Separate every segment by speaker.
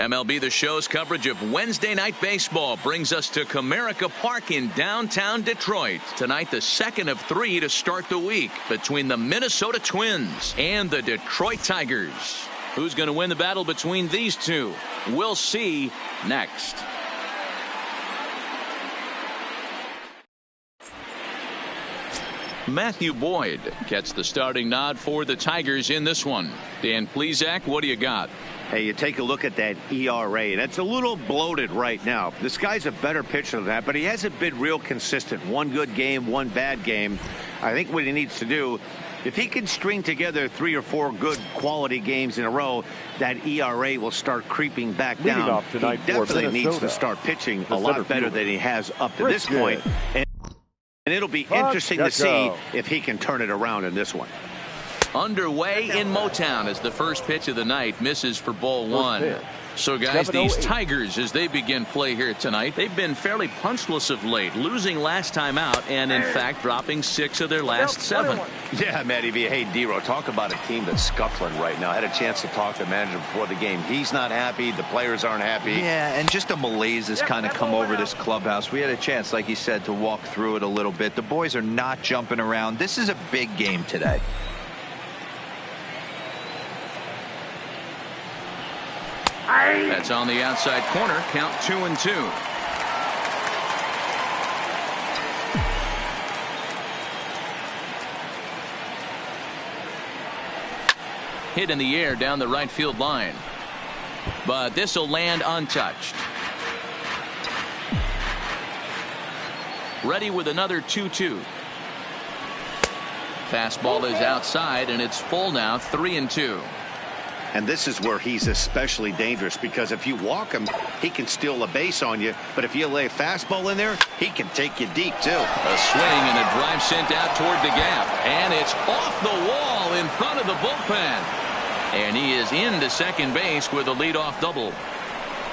Speaker 1: MLB The Show's coverage of Wednesday Night Baseball brings us to Comerica Park in downtown Detroit. Tonight, the second of 3 to start the week between the Minnesota Twins and the Detroit Tigers. Who's going to win the battle between these two? We'll see next. Matthew Boyd gets the starting nod for the Tigers in this one. Dan Plesac, what do you got?
Speaker 2: Hey, you take a look at that ERA. That's a little bloated right now. This guy's a better pitcher than that, but he hasn't been real consistent. One good game, one bad game. I think what he needs to do, if he can string together 3 or 4 good quality games in a row, that ERA will start creeping back down. He definitely needs to start pitching a lot better than he has up to this point. And it'll be interesting to see if he can turn it around in this one.
Speaker 1: Underway in Motown as the first pitch of the night misses for ball 1. So, guys, these Tigers, as they begin play here tonight, they've been fairly punchless of late, losing last time out and, in fact, dropping 6 of their last 7.
Speaker 3: Yeah, Matty V. Hey, D-Row, talk about a team that's scuffling right now. I had a chance to talk to the manager before the game. He's not happy. The players aren't happy.
Speaker 4: Yeah, and just a malaise has kind of come over this clubhouse. We had a chance, like you said, to walk through it a little bit. The boys are not jumping around. This is a big game today.
Speaker 1: That's on the outside corner. Count 2-2. Hit in the air down the right field line. But this will land untouched. Ready with another 2-2. Fastball is outside, and it's full now, 3-2.
Speaker 2: And this is where he's especially dangerous, because if you walk him, he can steal a base on you. But if you lay a fastball in there, he can take you deep, too.
Speaker 1: A swing and a drive sent out toward the gap. And it's off the wall in front of the bullpen. And he is into second base with a leadoff double.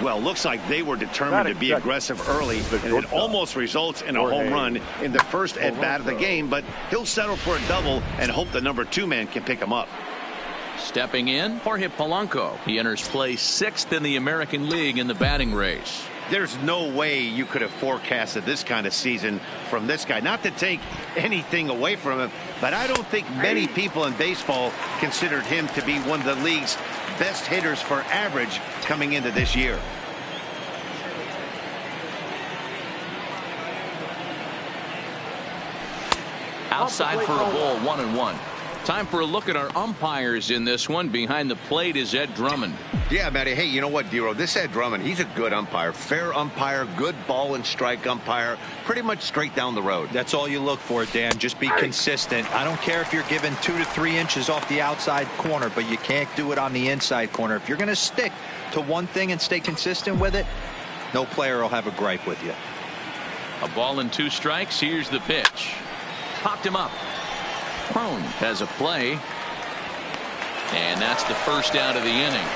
Speaker 2: Well, looks like they were determined to be aggressive early, and it almost results in a home run in the first at-bat of the game. But he'll settle for a double and hope the number 2 man can pick him up.
Speaker 1: Stepping in, Jorge Polanco. He enters play 6th in the American League in the batting race.
Speaker 2: There's no way you could have forecasted this kind of season from this guy. Not to take anything away from him, but I don't think many people in baseball considered him to be one of the league's best hitters for average coming into this year.
Speaker 1: Outside for a ball, 1-1. Time for a look at our umpires in this one. Behind the plate is Ed Drummond.
Speaker 2: Yeah, Matty. Hey, you know what, D-Row? This Ed Drummond, he's a good umpire. Fair umpire, good ball and strike umpire. Pretty much straight down the road.
Speaker 4: That's all you look for, Dan. Just be consistent. I don't care if you're given 2 to 3 inches off the outside corner, but you can't do it on the inside corner. If you're going to stick to one thing and stay consistent with it, no player will have a gripe with you.
Speaker 1: A ball and 2 strikes. Here's the pitch. Popped him up. Crone has a play, and that's the first out of the inning.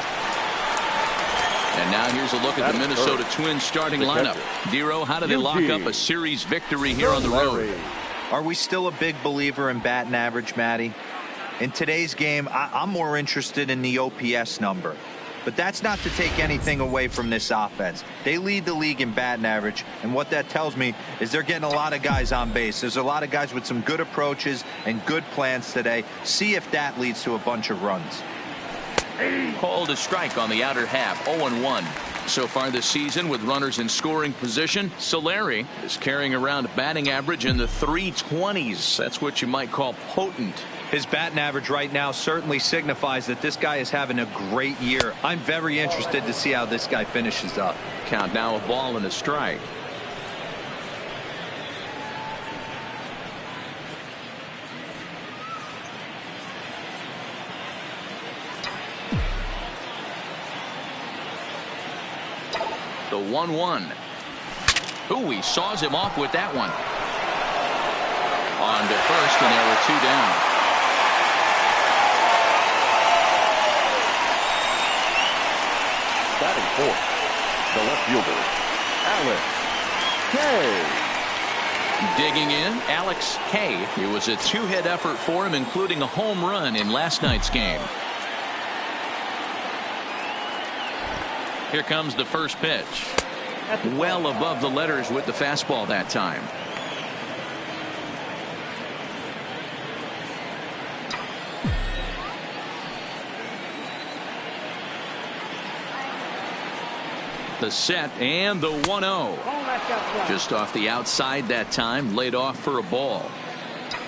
Speaker 1: And now here's a look at the Minnesota Twins starting lineup. Dero, how do they lock up a series victory here on the road?
Speaker 4: Are we still a big believer in batting average, Matty? In today's game, I'm more interested in the OPS number. But that's not to take anything away from this offense. They lead the league in batting average, and what that tells me is they're getting a lot of guys on base. There's a lot of guys with some good approaches and good plans today. See if that leads to a bunch of runs.
Speaker 1: Called a strike on the outer half, 0-1. So far this season with runners in scoring position, Solari is carrying around a batting average in the 320s. That's what you might call potent.
Speaker 4: His batting average right now certainly signifies that this guy is having a great year. I'm very interested to see how this guy finishes up.
Speaker 1: Count now a ball and a strike. The 1-1. Ooh, he saws him off with that one. On to first, and there were 2 down.
Speaker 5: Batting fourth, the left fielder, Alex Kay.
Speaker 1: Digging in, Alex Kay. It was a 2-hit effort for him, including a home run in last night's game. Here comes the first pitch. Well above the letters with the fastball that time. The set and the 1-0. Just off the outside that time, laid off for a ball.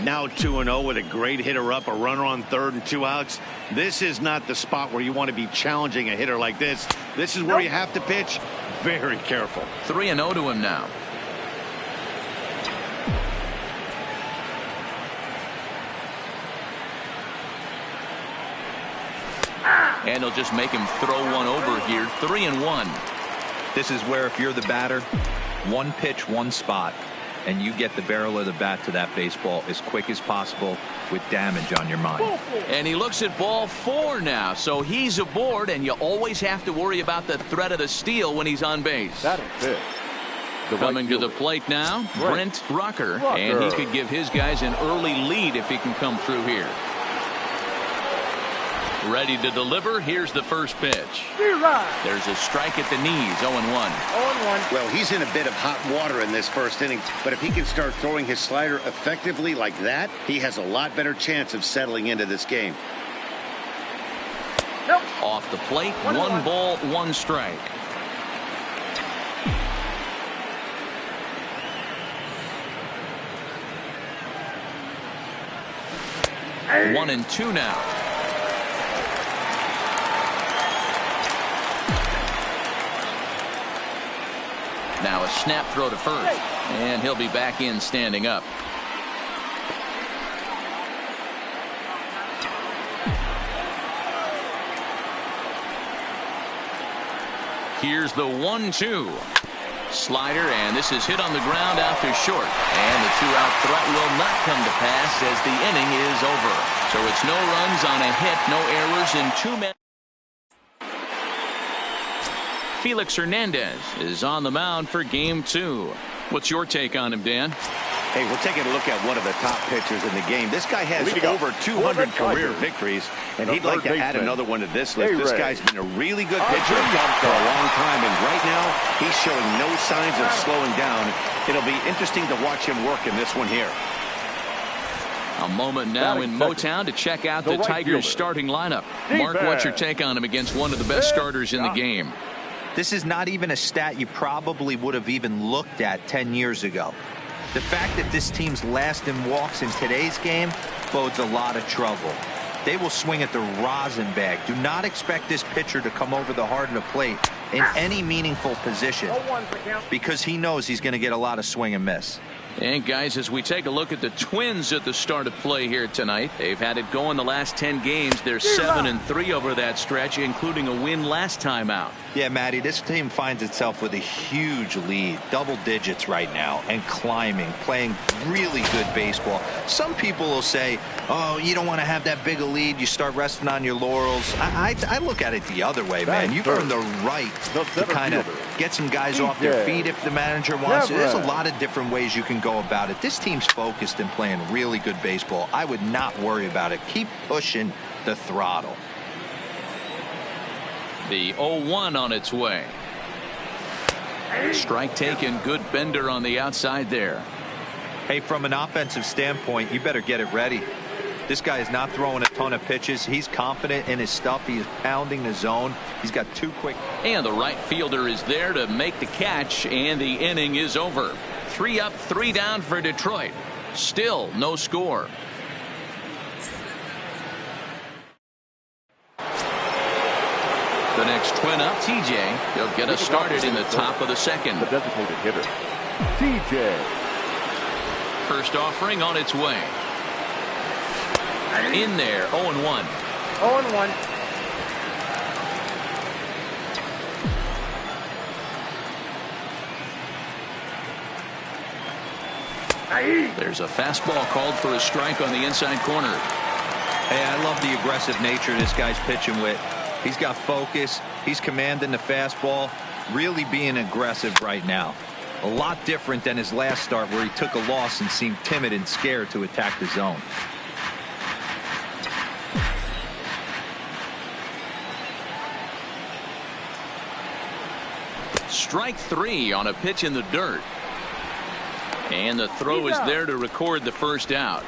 Speaker 2: Now 2-0 with a great hitter up, a runner on third and 2 outs. This is not the spot where you want to be challenging a hitter like this. This is where you have to pitch very careful.
Speaker 1: 3-0 to him now. And he'll just make him throw one over here. 3-1.
Speaker 4: This is where if you're the batter, one pitch, one spot, and you get the barrel of the bat to that baseball as quick as possible with damage on your mind.
Speaker 1: And he looks at ball 4 now, so he's aboard, and you always have to worry about the threat of the steal when he's on base.
Speaker 5: Batting fifth.
Speaker 1: Coming to the plate now, Brent Rucker, and he could give his guys an early lead if he can come through here. Ready to deliver. Here's the first pitch. There's a strike at the knees. 0-1.
Speaker 3: Well, he's in a bit of hot water in this first inning, but if he can start throwing his slider effectively like that, he has a lot better chance of settling into this game.
Speaker 1: Off the plate, 1 ball, 1 strike. Hey. 1-2 now. Now a snap throw to first, and he'll be back in standing up. Here's the 1-2. Slider, and this is hit on the ground out to short. And the 2-out threat will not come to pass as the inning is over. So it's no runs on a hit, no errors, and 2 men. Felix Hernandez is on the mound for game 2. What's your take on him, Dan?
Speaker 3: Hey, we're taking a look at one of the top pitchers in the game. This guy has over 200 career victories, and he'd like to add another one to this list. This guy's been a really good pitcher for a long time, and right now he's showing no signs of slowing down. It'll be interesting to watch him work in this one here.
Speaker 1: A moment now in Motown to check out the Tigers starting lineup. Mark, what's your take on him against one of the best starters in the game?
Speaker 4: This is not even a stat you probably would have even looked at 10 years ago. The fact that this team's last in walks in today's game bodes a lot of trouble. They will swing at the rosin bag. Do not expect this pitcher to come over the heart of the plate in any meaningful position because he knows he's going to get a lot of swing and miss.
Speaker 1: And guys, as we take a look at the Twins at the start of play here tonight, they've had it going the last 10 games. They're 7-3 over that stretch, including a win last time out.
Speaker 4: Yeah, Matty, this team finds itself with a huge lead, double digits right now, and climbing, playing really good baseball. Some people will say, oh, you don't want to have that big a lead. You start resting on your laurels. I look at it the other way, man. You've earned the right to kind of get some guys off their feet if the manager wants to. There's a lot of different ways you can go about it. This team's focused and playing really good baseball. I would not worry about it. Keep pushing the throttle.
Speaker 1: The 0-1 on its way. Strike taken. Good bender on the outside there.
Speaker 4: Hey, from an offensive standpoint, you better get it ready. This guy is not throwing a ton of pitches. He's confident in his stuff. He is pounding the zone. He's got 2 quick.
Speaker 1: And the right fielder is there to make the catch, and the inning is over. 3 up, 3 down for Detroit. Still no score. The next Twin up, TJ. He'll get us started in the top of the second.
Speaker 5: The designated hitter, TJ.
Speaker 1: First offering on its way. In there, 0-1.
Speaker 6: 0-1.
Speaker 1: There's a fastball called for a strike on the inside corner.
Speaker 4: Hey, I love the aggressive nature this guy's pitching with. He's got focus. He's commanding the fastball. Really being aggressive right now. A lot different than his last start where he took a loss and seemed timid and scared to attack the zone.
Speaker 1: Strike 3 on a pitch in the dirt. And the throw is there to record the first out.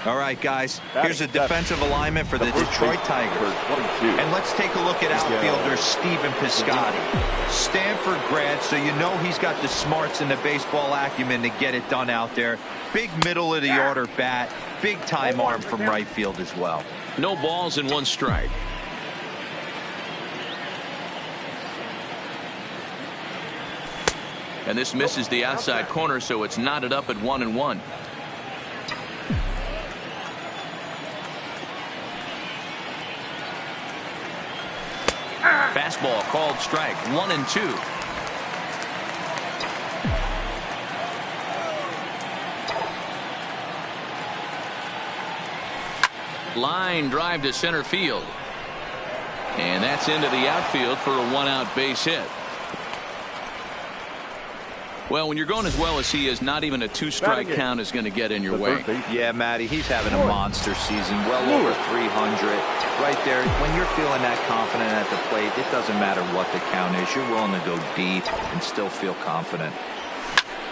Speaker 4: All right, guys, here's a defensive alignment for the Detroit Tigers. And let's take a look at outfielder Stephen Piscotty. Stanford grad, so you know he's got the smarts and the baseball acumen to get it done out there. Big middle of the order bat, big time arm from right field as well.
Speaker 1: No balls and 1 strike. And this misses the outside corner, so it's knotted up at 1-1. Fastball called strike. 1-2. Line drive to center field. And that's into the outfield for a 1-out base hit. Well, when you're going as well as he is, not even a 2-strike count is going to get in your way.
Speaker 4: Yeah, Matty, he's having a monster season, well over 300. Right there, when you're feeling that confident at the plate, it doesn't matter what the count is. You're willing to go deep and still feel confident.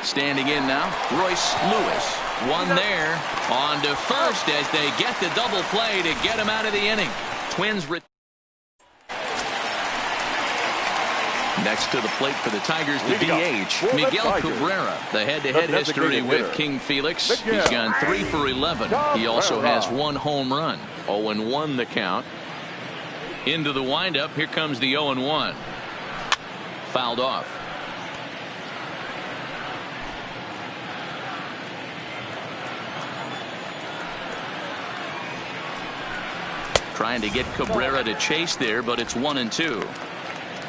Speaker 1: Standing in now, Royce Lewis. One there on to first as they get the double play to get him out of the inning. Twins next to the plate for the Tigers, the DH, Miguel Cabrera. The head-to-head history with King Felix. He's gone 3 for 11. He also has 1 home run. 0-1 the count. Into the windup. Here comes the 0-1. Fouled off. Trying to get Cabrera to chase there, but it's 1-2.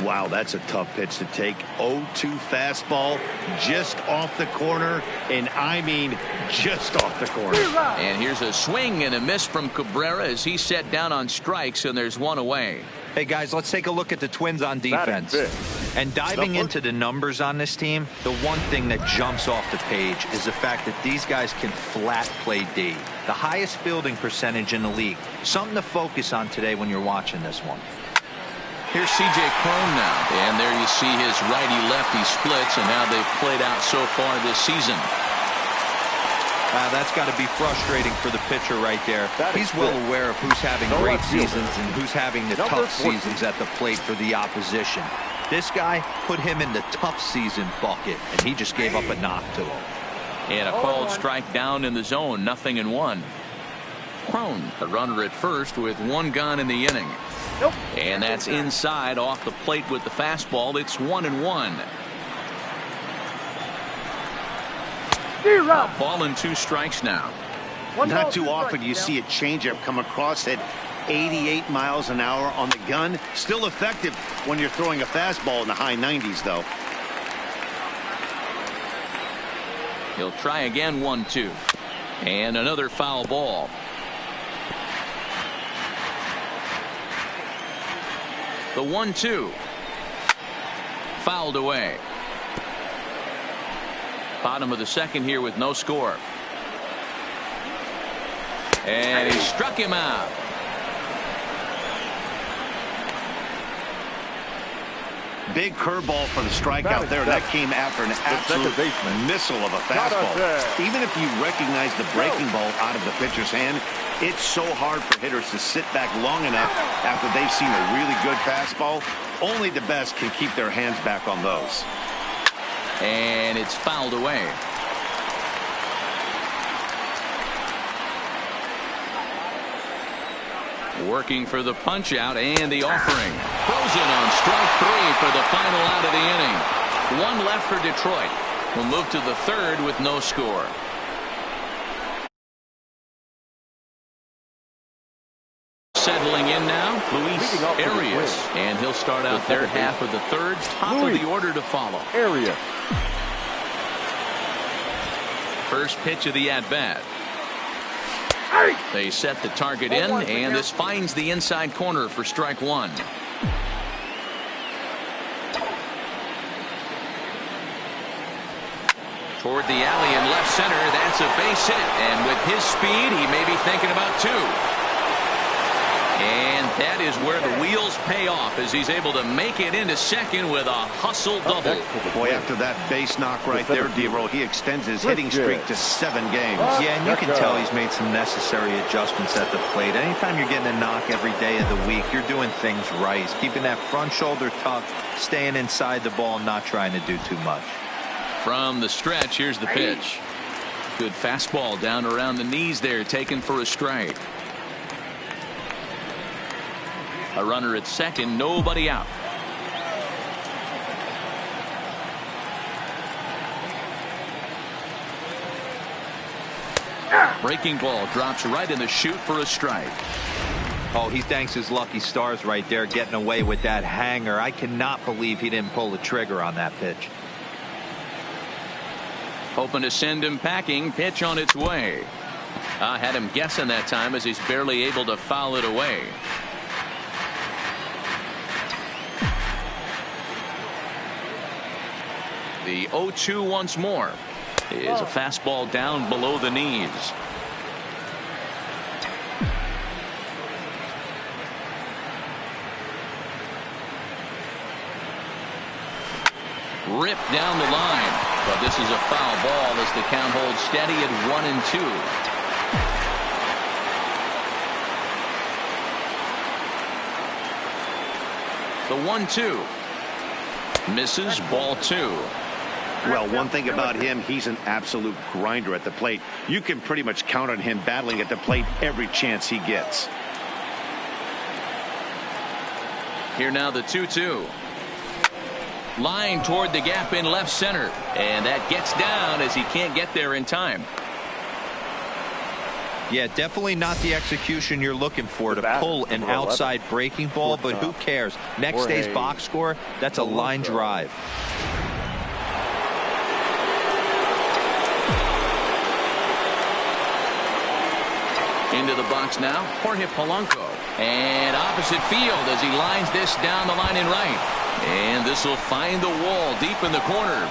Speaker 2: Wow, that's a tough pitch to take. 0-2 fastball just off the corner, and I mean just off the corner.
Speaker 1: And here's a swing and a miss from Cabrera as he's set down on strikes, and there's 1 away.
Speaker 4: Hey, guys, let's take a look at the Twins on defense. And diving into the numbers on this team, the one thing that jumps off the page is the fact that these guys can flat play D. The highest fielding percentage in the league. Something to focus on today when you're watching this one.
Speaker 1: Here's C.J. Cron now, and there you see his righty-lefty splits and how they've played out so far this season.
Speaker 4: That's got to be frustrating for the pitcher right there. He's well aware of who's having great seasons and who's having the tough seasons at the plate for the opposition. This guy put him in the tough season bucket, and he just gave up a knock to him.
Speaker 1: And a called strike down in the zone, 0-1. Cron, a runner at first with 1 gone in the inning. And that's inside off the plate with the fastball. It's 1-1. A ball and 2 strikes now.
Speaker 2: Not too often you see a changeup come across at 88 miles an hour on the gun. Still effective when you're throwing a fastball in the high 90s, though.
Speaker 1: He'll try again. 1-2. And another foul ball. The 1-2. Fouled away. Bottom of the second here with no score. And he struck him out.
Speaker 2: Big curveball for the strikeout there. That came after an absolute missile of a fastball. Even if you recognize the breaking ball out of the pitcher's hand, it's so hard for hitters to sit back long enough after they've seen a really good fastball. Only the best can keep their hands back on those.
Speaker 1: And it's fouled away. Working for the punch out and the offering. Frozen on strike 3 for the final out of the inning. 1 left for Detroit. We'll move to the third with no score. Settling in now, Luis Arias. And he'll start out their half of the third. Top of the order to follow.
Speaker 5: Arias.
Speaker 1: First pitch of the at-bat. They set the target in, and this finds the inside corner for strike 1. Toward the alley in left center. That's a base hit, and with his speed, he may be thinking about 2. And that is where the wheels pay off as he's able to make it into second with a hustle double.
Speaker 2: Boy, after that base knock right there, D-Row, he extends his hitting streak to 7 games.
Speaker 4: Yeah, and you can tell he's made some necessary adjustments at the plate. Anytime you're getting a knock every day of the week, you're doing things right. He's keeping that front shoulder tucked, staying inside the ball, not trying to do too much.
Speaker 1: From the stretch, here's the pitch. Good fastball down around the knees there, taken for a strike. A runner at second, nobody out. Breaking ball drops right in the chute for a strike.
Speaker 4: Oh, he thanks his lucky stars right there, getting away with that hanger. I cannot believe he didn't pull the trigger on that pitch.
Speaker 1: Hoping to send him packing. Pitch on its way. I had him guessing that time as he's barely able to foul it away. The 0-2 once more is a fastball down below the knees. Ripped down the line, but this is a foul ball as the count holds steady at 1-2. The 1-2 misses, ball 2.
Speaker 2: Well, one thing about him, he's an absolute grinder at the plate. You can pretty much count on him battling at the plate every chance he gets.
Speaker 1: Here now the 2-2. Line toward the gap in left center, and that gets down as he can't get there in time.
Speaker 4: Yeah, definitely not the execution you're looking for to pull an outside breaking ball, but who cares? Next day's box score, that's a line drive.
Speaker 1: Into the box now, Jorge Polanco. And opposite field as he lines this down the line in right. And this will find the wall deep in the corner.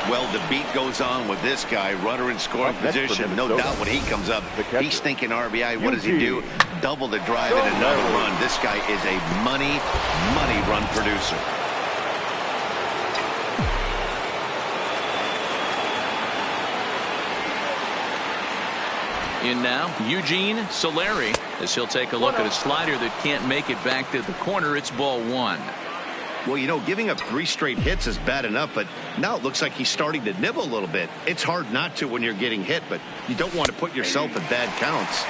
Speaker 2: Well, the beat goes on with this guy, runner in scoring position. No doubt when he comes up, he's thinking RBI. What does he do? Double the drive and another run. This guy is a money run producer.
Speaker 1: In now, Eugene Solari, as he'll take a look at a slider that can't make it back to the corner. It's ball 1.
Speaker 2: Well, you know, giving up 3 straight hits is bad enough, but now it looks like he's starting to nibble a little bit. It's hard not to when you're getting hit, but you don't want to put yourself in bad counts.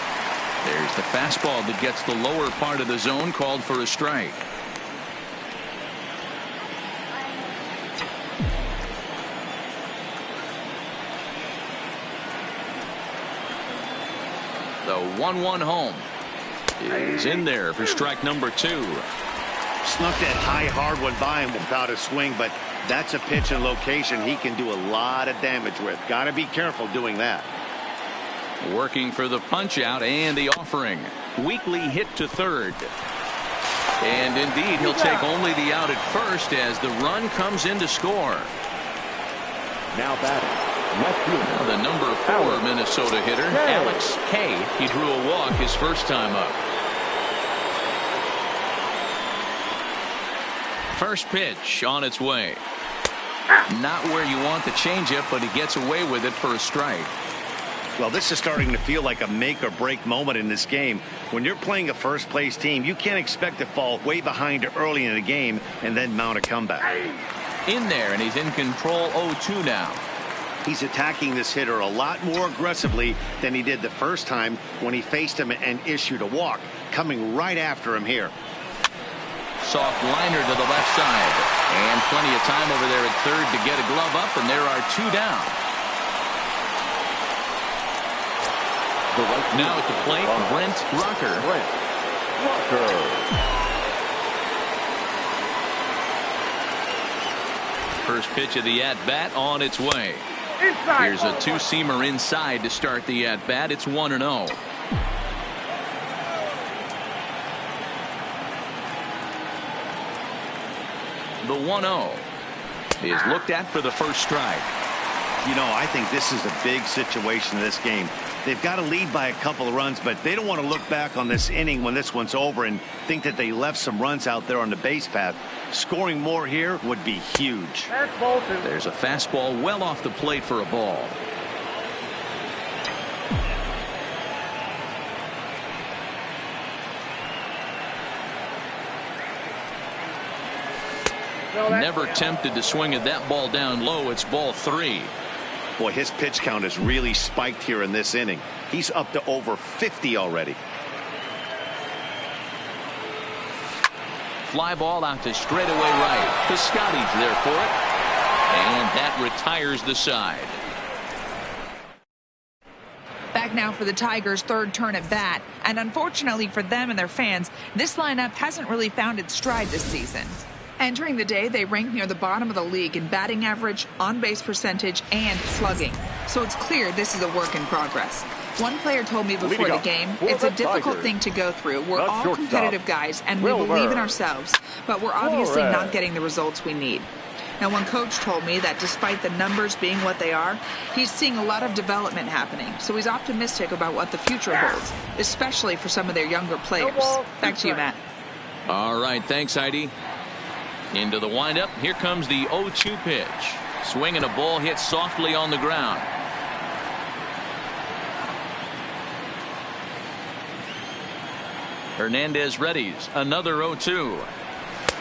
Speaker 1: There's the fastball that gets the lower part of the zone, called for a strike. The 1-1 home is in there for strike number 2.
Speaker 2: Snuck that high hard one by him without a swing, but that's a pitch and location he can do a lot of damage with. Got to be careful doing that.
Speaker 1: Working for the punch out and the offering. Weakly hit to third. And indeed, he'll take only the out at first as the run comes in to score.
Speaker 5: Now batting.
Speaker 1: Now the number 4 Minnesota hitter, Alex Kay. He drew a walk his first time up. First pitch on its way. Not where you want the changeup, but he gets away with it for a strike.
Speaker 2: Well, this is starting to feel like a make or break moment in this game. When you're playing a first place team, you can't expect to fall way behind early in the game and then mount a comeback.
Speaker 1: In there, and he's in control. 0-2 now.
Speaker 2: He's attacking this hitter a lot more aggressively than he did the first time when he faced him and issued a walk. Coming right after him here.
Speaker 1: Soft liner to the left side. And plenty of time over there at third to get a glove up, and there are 2 down. Now at the plate, Brent Rucker. First pitch of the at-bat on its way. Here's a 2-seamer inside to start the at-bat. It's 1-0. The 1-0 is looked at for the first strike.
Speaker 2: You know, I think this is a big situation in this game. They've got to lead by a couple of runs, but they don't want to look back on this inning when this one's over and think that they left some runs out there on the base path. Scoring more here would be huge.
Speaker 1: There's a fastball well off the plate for a ball. Never tempted to swing at that ball down low. It's ball 3.
Speaker 2: Boy, his pitch count has really spiked here in this inning. He's up to over 50 already.
Speaker 1: Fly ball out to straightaway right. Piscotty's there for it. And that retires the side.
Speaker 6: Back now for the Tigers' third turn at bat. And unfortunately for them and their fans, this lineup hasn't really found its stride this season. Entering the day, they rank near the bottom of the league in batting average, on-base percentage, and slugging. So it's clear this is a work in progress. One player told me before the game, it's a difficult thing to go through. We're all competitive guys, and we believe in ourselves, but we're obviously not getting the results we need. Now, one coach told me that despite the numbers being what they are, he's seeing a lot of development happening. So he's optimistic about what the future holds, especially for some of their younger players. Back to you, Matt.
Speaker 1: All right, thanks, Heidi. Into the windup. Here comes the 0-2 pitch. Swing and a ball hit softly on the ground. Hernandez readies. Another 0-2.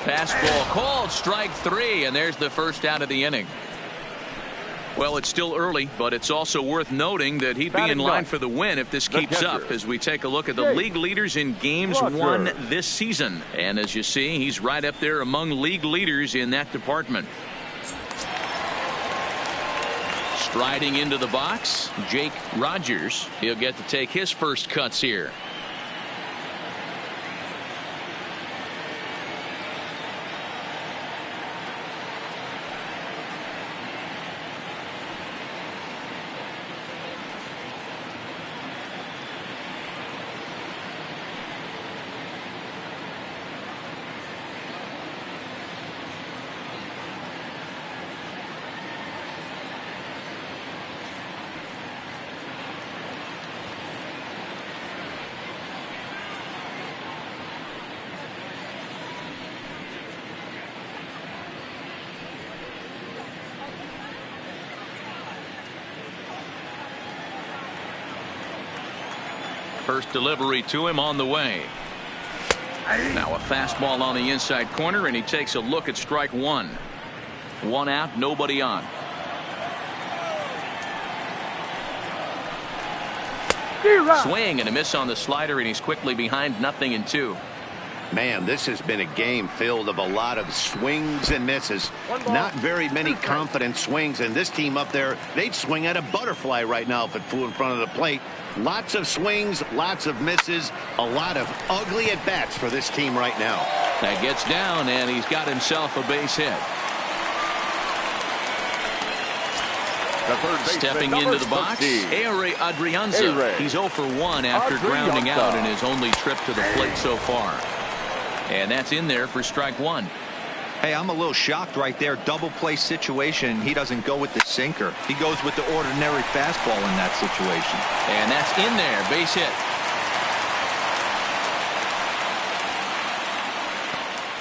Speaker 1: Fastball called. Strike 3. And there's the first out of the inning. Well, it's still early, but it's also worth noting that he'd be in line for the win if this keeps up as we take a look at the league leaders in games won this season. And as you see, he's right up there among league leaders in that department. Striding into the box, Jake Rogers. He'll get to take his first cuts here. First delivery to him on the way. Now a fastball on the inside corner, and he takes a look at strike 1. 1 out, nobody on. Swing and a miss on the slider, and he's quickly behind 0-2.
Speaker 2: Man, this has been a game filled of a lot of swings and misses. Not very many confident swings, and this team up there, they'd swing at a butterfly right now if it flew in front of the plate. Lots of swings, lots of misses, a lot of ugly at-bats for this team right now.
Speaker 1: That gets down, and he's got himself a base hit. Stepping into the box, Ehire Adrianza. He's 0 for 1 after grounding out in his only trip to the plate so far. And that's in there for strike 1.
Speaker 4: Hey, I'm a little shocked right there. Double play situation. He doesn't go with the sinker. He goes with the ordinary fastball in that situation.
Speaker 1: And that's in there. Base hit.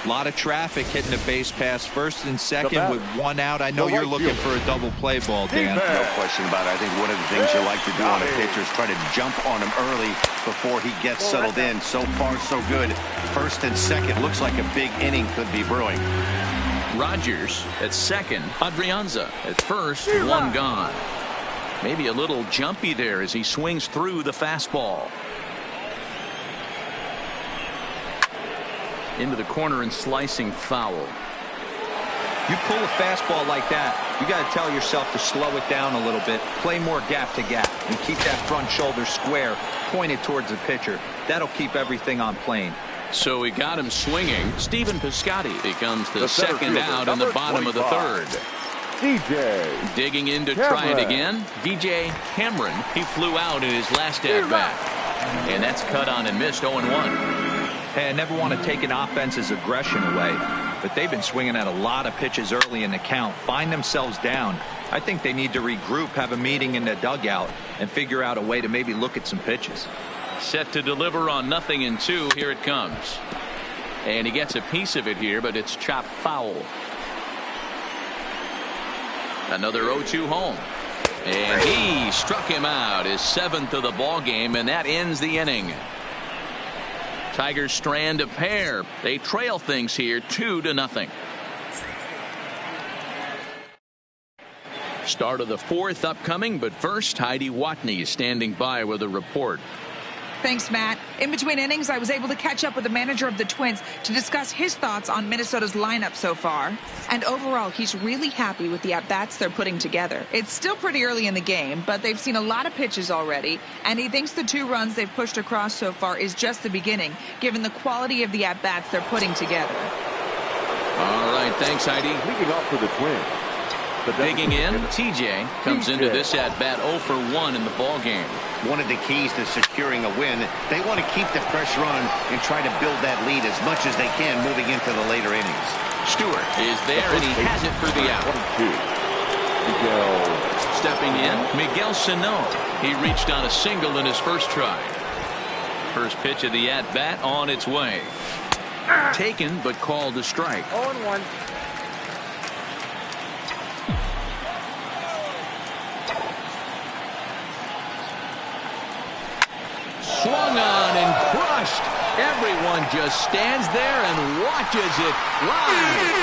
Speaker 4: A lot of traffic hitting the base pass first and second with 1 out. I know you're looking for a double play ball, Dan.
Speaker 2: No question about it. I think one of the things you like to do on a pitcher is try to jump on him early before he gets settled in. So far, so good. First and second looks like a big inning could be brewing.
Speaker 1: Rogers at second. Adrianza at first. 1 gone. Maybe a little jumpy there as he swings through the fastball. Into the corner and slicing foul.
Speaker 4: You pull a fastball like that, you got to tell yourself to slow it down a little bit, play more gap to gap, and keep that front shoulder square pointed towards the pitcher. That'll keep everything on plane.
Speaker 1: So we got him swinging. Stephen Piscotty becomes the second out in the bottom of the third.
Speaker 5: DJ.
Speaker 1: Digging in to try it again. DJ Cameron. He flew out in his last at-bat. And that's cut on and missed 0-1.
Speaker 4: Hey, I never want to take an offense's aggression away, but they've been swinging at a lot of pitches early in the count. Find themselves down. I think they need to regroup, have a meeting in the dugout, and figure out a way to maybe look at some pitches.
Speaker 1: Set to deliver on 0-2. Here it comes. And he gets a piece of it here, but it's chopped foul. Another 0-2 home. And he struck him out, his 7th of the ball game, and that ends the inning. Tigers strand a pair. They trail things here 2-0. Start of the 4th upcoming, but first, Heidi Watney is standing by with a report.
Speaker 6: Thanks, Matt. In between innings, I was able to catch up with the manager of the Twins to discuss his thoughts on Minnesota's lineup so far. And overall, he's really happy with the at-bats they're putting together. It's still pretty early in the game, but they've seen a lot of pitches already, and he thinks the 2 runs they've pushed across so far is just the beginning, given the quality of the at-bats they're putting together.
Speaker 1: All right, thanks, Heidi.
Speaker 5: Leading off for the Twins.
Speaker 1: Digging in, TJ comes into this at-bat 0 for 1 in the ball game.
Speaker 2: One of the keys to securing a win, they want to keep the pressure on and try to build that lead as much as they can moving into the later innings.
Speaker 1: Stewart is there, and he has it for the out. Stepping in, Miguel Sano. He reached on a single in his first try. First pitch of the at-bat on its way. Taken, but called a strike.
Speaker 5: 0-1.
Speaker 1: Swung on and crushed. Everyone just stands there and watches it live.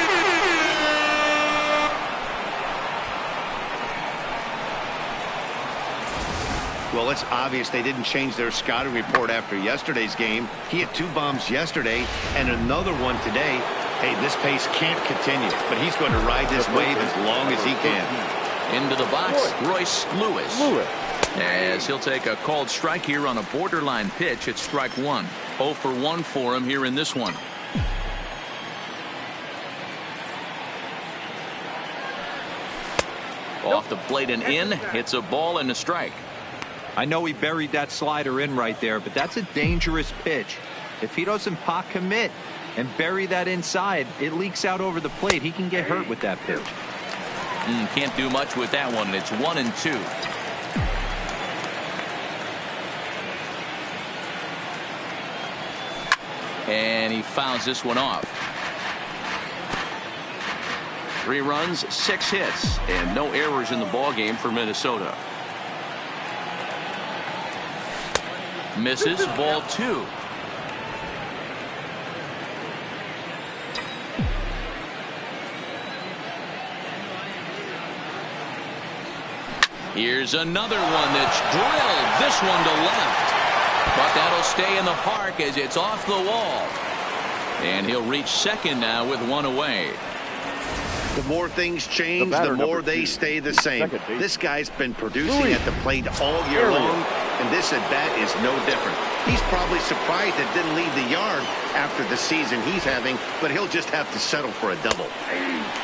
Speaker 2: Well, it's obvious they didn't change their scouting report after yesterday's game. He had 2 bombs yesterday and another one today. Hey, this pace can't continue, but he's going to ride this wave as long as he can.
Speaker 1: Into the box, Royce Lewis. As he'll take a called strike here on a borderline pitch at strike 1. 0 for 1 for him here in this one. Off the plate and in. It's a ball and a strike.
Speaker 4: I know he buried that slider in right there, but that's a dangerous pitch. If he doesn't pot commit and bury that inside, it leaks out over the plate. He can get hurt with that pitch.
Speaker 1: Can't do much with that one. It's 1-2. And he fouls this one off. 3 runs, 6 hits, and no errors in the ball game for Minnesota. Misses, ball 2. Here's another one that's drilled. This one to left. But that'll stay in the park as it's off the wall. And he'll reach second now with 1 away.
Speaker 2: The more things change, the more they stay the same. This guy's been producing at the plate all year long, and this at-bat is no different. He's probably surprised it didn't leave the yard after the season he's having, but he'll just have to settle for a double.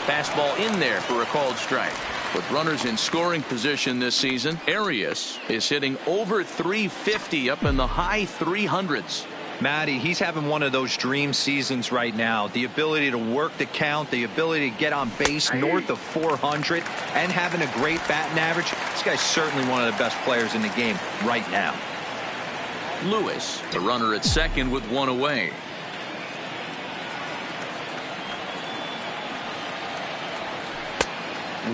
Speaker 1: Fastball in there for a called strike. With runners in scoring position this season, Arias is hitting over 350 up in the high 300s.
Speaker 4: Matty, he's having one of those dream seasons right now. The ability to work the count, the ability to get on base north of 400, and having a great batting average. This guy's certainly one of the best players in the game right now.
Speaker 1: Lewis, the runner at second with 1 away.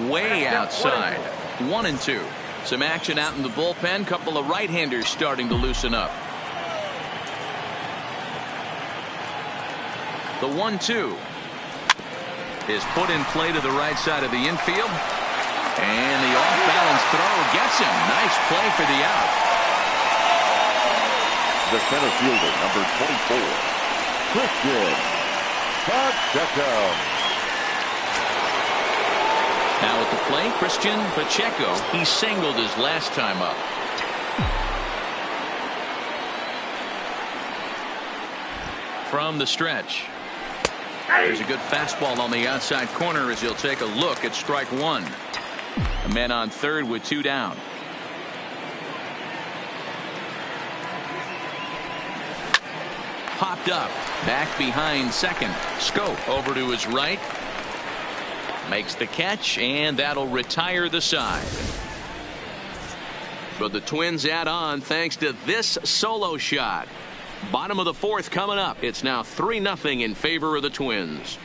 Speaker 1: Way outside. 1-2. Some action out in the bullpen. Couple of right-handers starting to loosen up. The 1-2 is put in play to the right side of the infield. And the off-balance throw gets him. Nice play for the out.
Speaker 5: The center fielder, number 24, Christian Pacheco.
Speaker 1: Now at the plate, Christian Pacheco. He singled his last time up. From the stretch. There's a good fastball on the outside corner as he'll take a look at strike 1. A man on third with 2 down. Popped up. Back behind second. Scope over to his right. Makes the catch, and that'll retire the side. But the Twins add on thanks to this solo shot. Bottom of the fourth coming up. It's now 3-0 in favor of the Twins.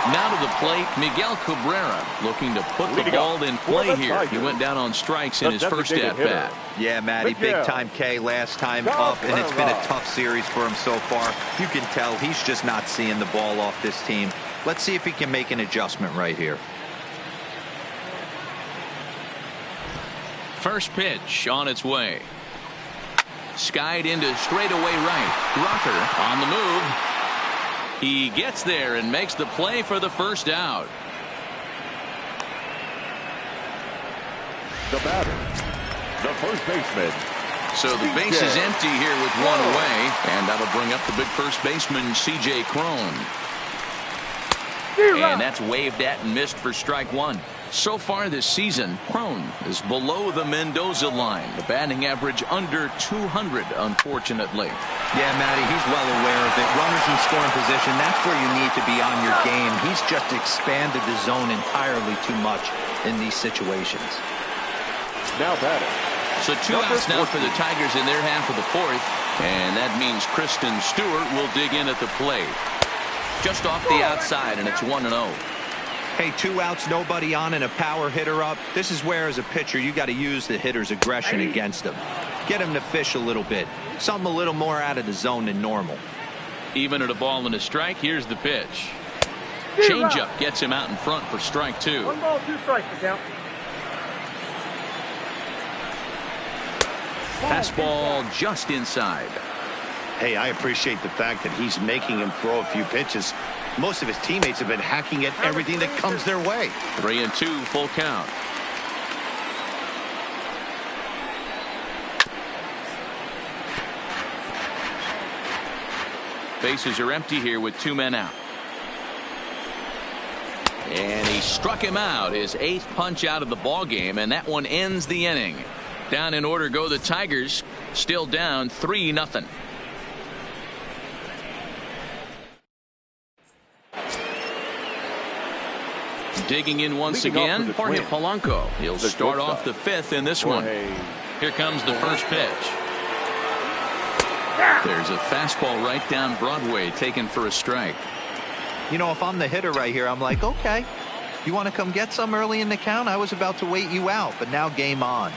Speaker 1: Now to the plate, Miguel Cabrera looking to put the ball in play here. He went down on strikes in his first at-bat.
Speaker 4: Yeah, Matty, big-time K last time up, and it's been a tough series for him so far. You can tell he's just not seeing the ball off this team. Let's see if he can make an adjustment right here.
Speaker 1: First pitch on its way. Skied into straightaway right. Rucker on the move. He gets there and makes the play for the first out.
Speaker 5: The batter, the first baseman.
Speaker 1: So the base is empty here with one away, and that'll bring up the big first baseman, C.J. Cron. And that's waved at and missed for strike one. So far this season, Cron is below the Mendoza line. The batting average under 200, unfortunately.
Speaker 4: Yeah, Matty, he's well aware of it. Runners in scoring position, that's where you need to be on your game. He's just expanded the zone entirely too much in these situations.
Speaker 5: Now batting.
Speaker 1: So 2 outs now for the Tigers in their half of the fourth. And that means Kristen Stewart will dig in at the plate. Just off the outside, and it's 1-0.
Speaker 4: Hey, 2 outs, nobody on, and a power hitter up. This is where, as a pitcher, you got to use the hitter's aggression against him. Get him to fish a little bit. Something a little more out of the zone than normal.
Speaker 1: Even at a ball and a strike, here's the pitch. Changeup gets him out in front for strike 2.
Speaker 7: 1 ball, 2 strikes to count.
Speaker 1: Fastball just inside.
Speaker 2: Hey, I appreciate the fact that he's making him throw a few pitches. Most of his teammates have been hacking at everything that comes their way.
Speaker 1: 3-2, full count. Bases are empty here with 2 men out. And he struck him out, his 8th punch out of the ball game, and that one ends the inning. Down in order go the Tigers, still down 3-0. Digging in once again, Jorge Polanco. He'll start off the 5th in this one. Here comes the first pitch. There's a fastball right down Broadway, taken for a strike.
Speaker 4: You know, if I'm the hitter right here, I'm like, okay, you want to come get some early in the count? I was about to wait you out, but now game on.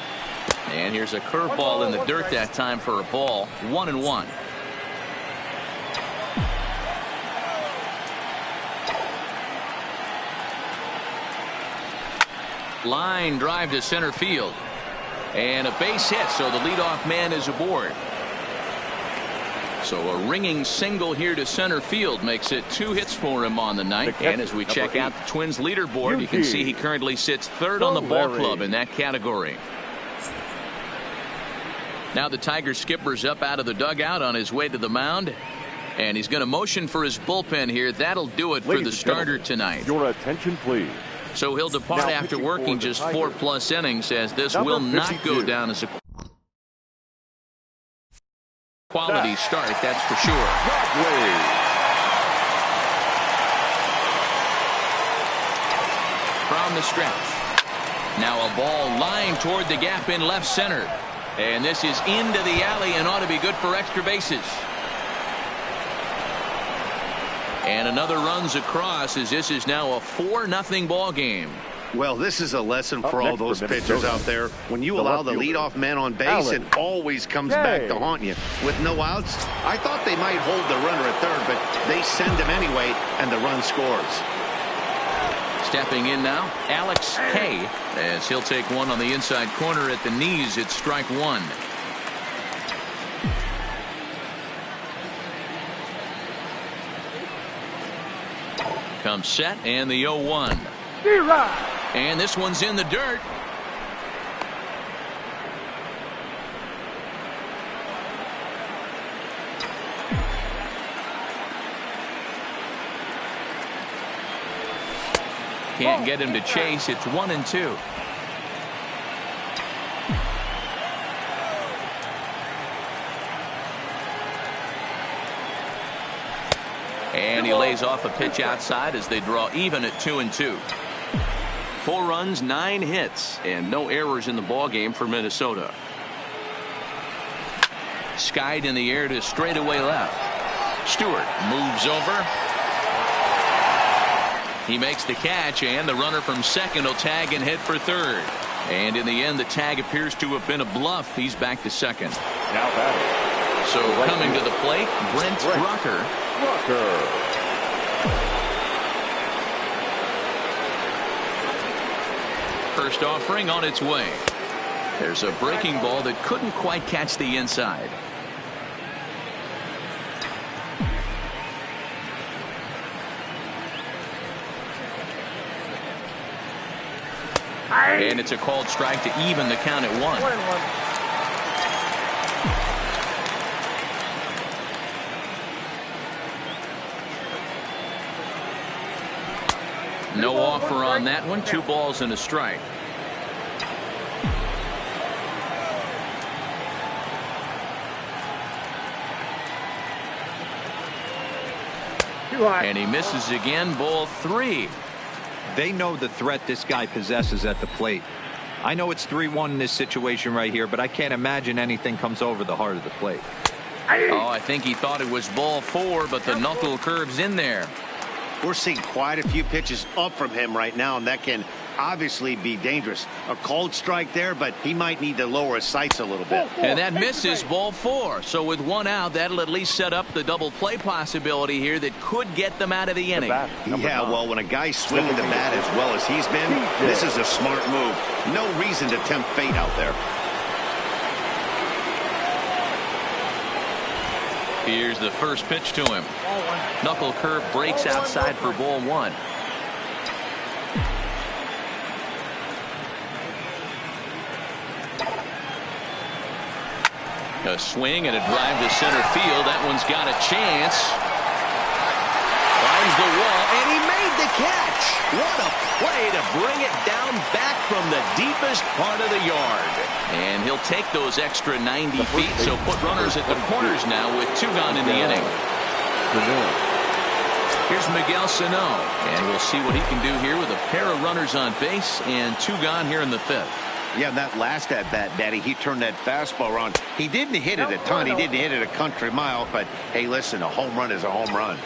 Speaker 1: And here's a curveball in the dirt that time for a ball. 1-1. Line drive to center field. And a base hit, so the leadoff man is aboard. So a ringing single here to center field makes it 2 hits for him on the night. And as we check out the Twins leaderboard, you can see he currently sits 3rd on the ball club in that category. Now the Tiger skipper's up out of the dugout on his way to the mound. And he's going to motion for his bullpen here. That'll do it for the starter tonight.
Speaker 5: Your attention, please.
Speaker 1: So he'll depart after working just 4+ innings, as this will not go down as a quality start, that's for sure. From the stretch. Now a ball lined toward the gap in left center. And this is into the alley and ought to be good for extra bases. And another runs across, as this is now a 4-0 ball game.
Speaker 2: Well, this is a lesson for all those pitchers out there. When you allow the leadoff man on base, it always comes back to haunt you. With no outs, I thought they might hold the runner at third, but they send him anyway, and the run scores.
Speaker 1: Stepping in now, Alex Kay, as he'll take one on the inside corner at the knees. It's strike 1. Comes set, and the 0-1. And this one's in the dirt. Can't get him to chase. It's 1-2. And he lays off a pitch outside as they draw even at 2-2.
Speaker 7: 4 runs, 9 hits, and no errors in the ballgame for Minnesota.
Speaker 1: Skied in the air to straightaway left. Stewart moves over. He makes the catch, and the runner from second will tag and head for third. And in the end, the tag appears to have been a bluff. He's back to second.
Speaker 5: Now batting.
Speaker 1: So coming to the plate, Brent Rucker. First offering on its way. There's a breaking ball that couldn't quite catch the inside. And it's a called strike to even the count at 1. No offer on that one. 2 balls and a strike. And he misses again. Ball 3.
Speaker 4: They know the threat this guy possesses at the plate. I know it's 3-1 in this situation right here, but I can't imagine anything comes over the heart of the plate.
Speaker 1: Oh, I think he thought it was ball 4, but the knuckle curve's in there.
Speaker 2: We're seeing quite a few pitches up from him right now, and that can obviously be dangerous. A cold strike there, but he might need to lower his sights a little bit.
Speaker 1: And that misses ball 4. So with 1 out, that'll at least set up the double play possibility here that could get them out of the inning.
Speaker 2: Yeah, well, when a guy's swinging the bat as well as he's been, this is a smart move. No reason to tempt fate out there.
Speaker 1: Here's the first pitch to him. Knuckle curve breaks outside for ball 1. A swing and a drive to center field. That one's got a chance. Finds the wall, and he made the catch. What a play to bring it down back from the deepest part of the yard. And he'll take those extra 90 feet, so put runners at the corners now with 2 gone in the inning. Here's Miguel Sano, and we'll see what he can do here with a pair of runners on base and 2 gone here in the 5th.
Speaker 2: Yeah, that last at-bat, Daddy, he turned that fastball around. He didn't hit it a ton. He didn't hit it a country mile, but, hey, listen, a home run is a home run.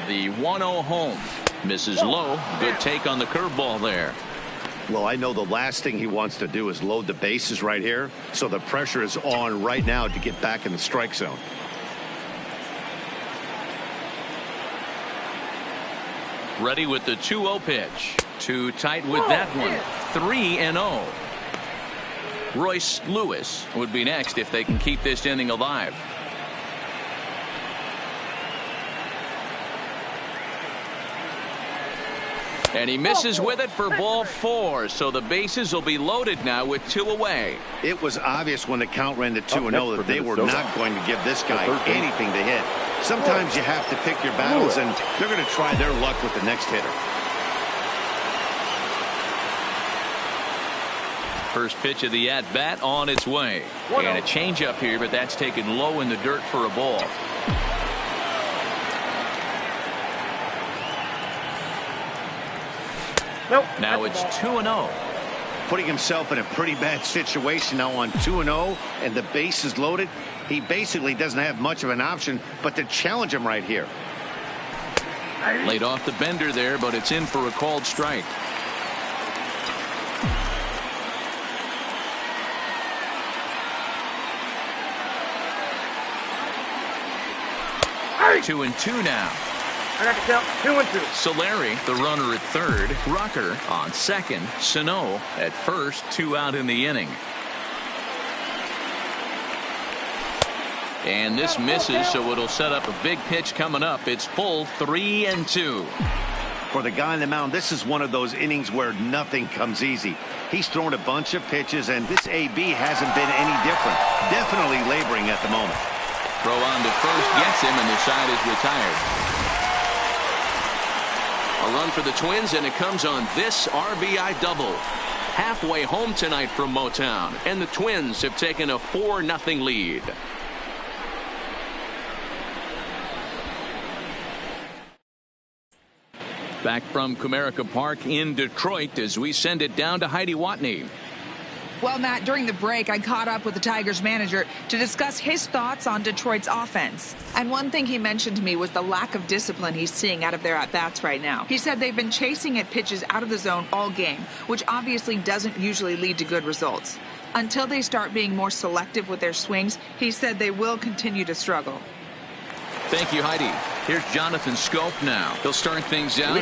Speaker 1: The 1-0 home. Misses low. Good take on the curveball there.
Speaker 2: Well, I know the last thing he wants to do is load the bases right here, so the pressure is on right now to get back in the strike zone.
Speaker 1: Ready with the 2-0 pitch. Too tight with that one. 3-0. Royce Lewis would be next if they can keep this inning alive. And he misses with it for ball 4. So the bases will be loaded now with 2 away.
Speaker 2: It was obvious when the count ran to 2-0 that they were not going to give this guy anything to hit. Sometimes you have to pick your battles, and they're going to try their luck with the next hitter.
Speaker 1: First pitch of the at-bat on its way. And a changeup here, but that's taken low in the dirt for a ball. Now it's 2-0.
Speaker 2: Putting himself in a pretty bad situation now on 2-0, and the base is loaded. He basically doesn't have much of an option but to challenge him right here.
Speaker 1: Laid off the bender there, but it's in for a called strike.
Speaker 8: Hey.
Speaker 1: 2-2 now.
Speaker 8: I got to count 2-2.
Speaker 1: Solari, the runner at third. Rucker on second. Sano at first. 2 out in the inning. And this misses, so it'll set up a big pitch coming up. It's full 3-2.
Speaker 2: For the guy on the mound, this is one of those innings where nothing comes easy. He's thrown a bunch of pitches, and this AB hasn't been any different. Definitely laboring at the moment.
Speaker 1: Throw on to first gets him, and the side is retired. A run for the Twins, and it comes on this RBI double.
Speaker 7: halfway home tonight from Motown, and the Twins have taken a 4-0 lead.
Speaker 1: Back from Comerica Park in Detroit as we send it down to Heidi Watney.
Speaker 6: Well, Matt, during the break, I caught up with the Tigers manager to discuss his thoughts on Detroit's offense. And one thing he mentioned to me was the lack of discipline he's seeing out of their at-bats right now. He said they've been chasing at pitches out of the zone all game, which obviously doesn't usually lead to good results. Until they start being more selective with their swings, he said they will continue to struggle.
Speaker 1: Thank you, Heidi. Here's Jonathan Scope now. He'll start things out.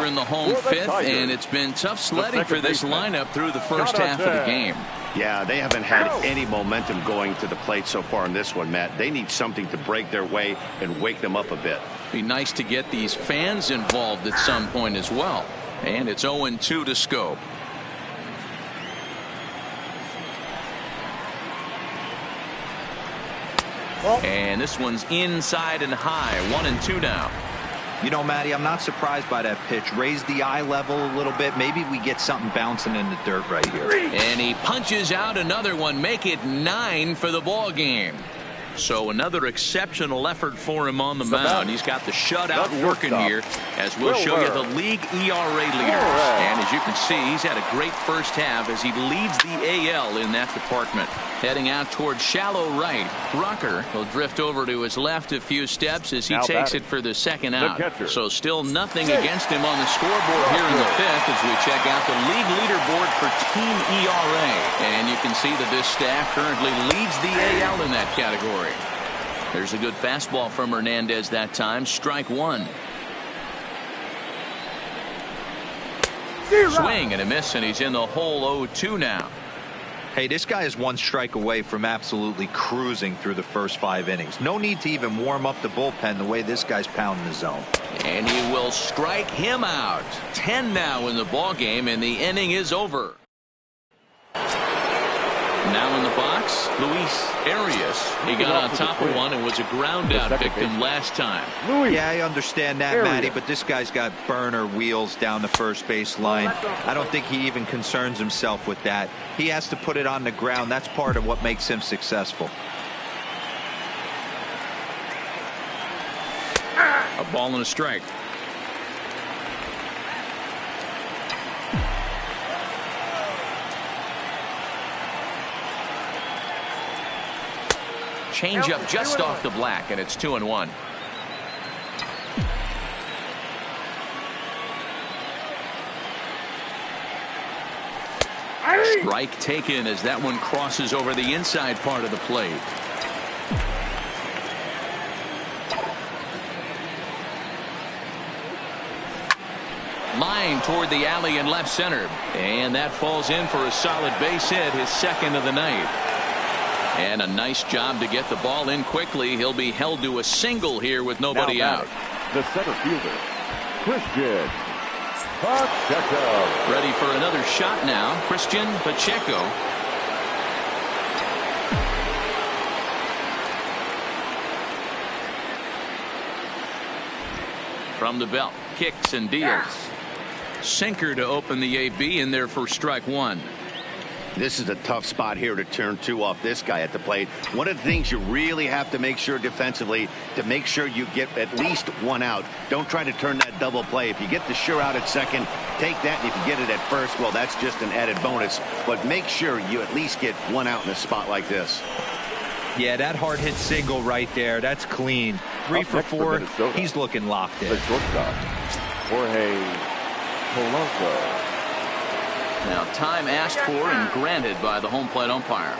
Speaker 1: In the home fifth, and it's been tough sledding for this lineup through the first half of the game.
Speaker 3: Yeah, they haven't had any momentum going to the plate so far in this one, Matt. They need something to break their way and wake them up a bit.
Speaker 1: Be nice to get these fans involved at some point as well. And it's 0-2 to Scope. And this one's inside and high. 1-2 now.
Speaker 4: You know, Matty, I'm not surprised by that pitch. Raise the eye level a little bit. Maybe we get something bouncing in the dirt right here.
Speaker 1: And he punches out another one. Make it 9 for the ball game. So another exceptional effort for him on the mound. He's got the shutout working here, as we'll show you the league ERA leaders. And as you can see, he's had a great first half as he leads the AL in that department. Heading out towards shallow right. Rucker will drift over to his left a few steps as he takes it for the second out. So still nothing against him on the scoreboard here in the fifth as we check out the league leaderboard for team ERA. And you can see that this staff currently leads the AL in that category. There's a good fastball from Hernandez that time. Strike one. Swing and a miss, and he's in the hole. 0-2 now.
Speaker 4: Hey, this guy is one strike away from absolutely cruising through the first 5 innings. No need to even warm up the bullpen the way this guy's pounding the zone.
Speaker 1: And he will strike him out. 10 now in the ball game, and the inning is over. Now in the box, Luis Arias. He got on top of one and was a ground out victim last time.
Speaker 4: Yeah, I understand that, Matty, but this guy's got burner wheels down the first base line. I don't think he even concerns himself with that. He has to put it on the ground. That's part of what makes him successful.
Speaker 1: A ball and a strike. Change up just off the black, and it's 2-1. Strike taken as that one crosses over the inside part of the plate. Line toward the alley in left center, and that falls in for a solid base hit, his second of the night. And a nice job to get the ball in quickly. He'll be held to a single here with nobody out.
Speaker 5: The center fielder, Christian Pacheco.
Speaker 1: Ready for another shot now, Christian Pacheco. From the belt, kicks and deals. Sinker to open the AB in there for strike one.
Speaker 2: This is a tough spot here to turn two off this guy at the plate. One of the things you really have to make sure defensively to make sure you get at least one out. Don't try to turn that double play. If you get the sure out at second, take that. And if you get it at first, well, that's just an added bonus. But make sure you at least get one out in a spot like this.
Speaker 4: Yeah, that hard hit single right there. That's clean. 3 for 4. He's looking locked in.
Speaker 5: The shortstop, Jorge Polanco.
Speaker 1: Now time asked for and granted by the home plate umpire.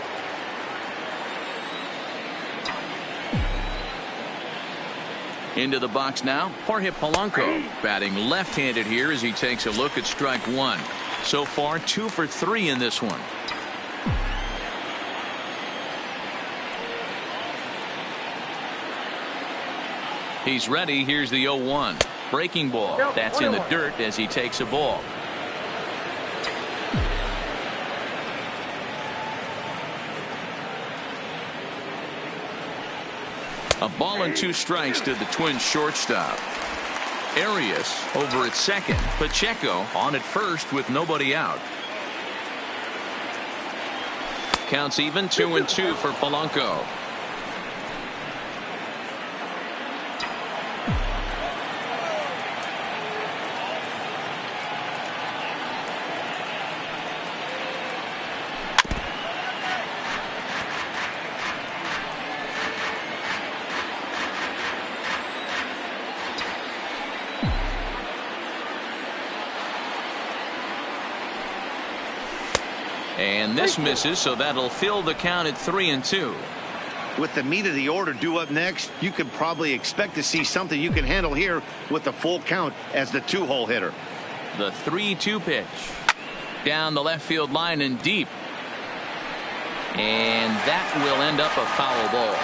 Speaker 1: Into the box now, Jorge Polanco batting left-handed here as he takes a look at strike one. So far 2 for 3 in this one. He's ready. Here's the 0-1. Breaking ball. That's in the dirt as he takes a ball. A ball and 2 strikes to the Twins shortstop. Arias over at second. Pacheco on at first with nobody out. Counts even, 2-2 for Polanco. And this misses, so that'll fill the count at 3-2.
Speaker 2: With the meat of the order due up next, you can probably expect to see something you can handle here with the full count as the 2-hole hitter.
Speaker 1: The 3-2 pitch. Down the left field line and deep. And that will end up a foul ball.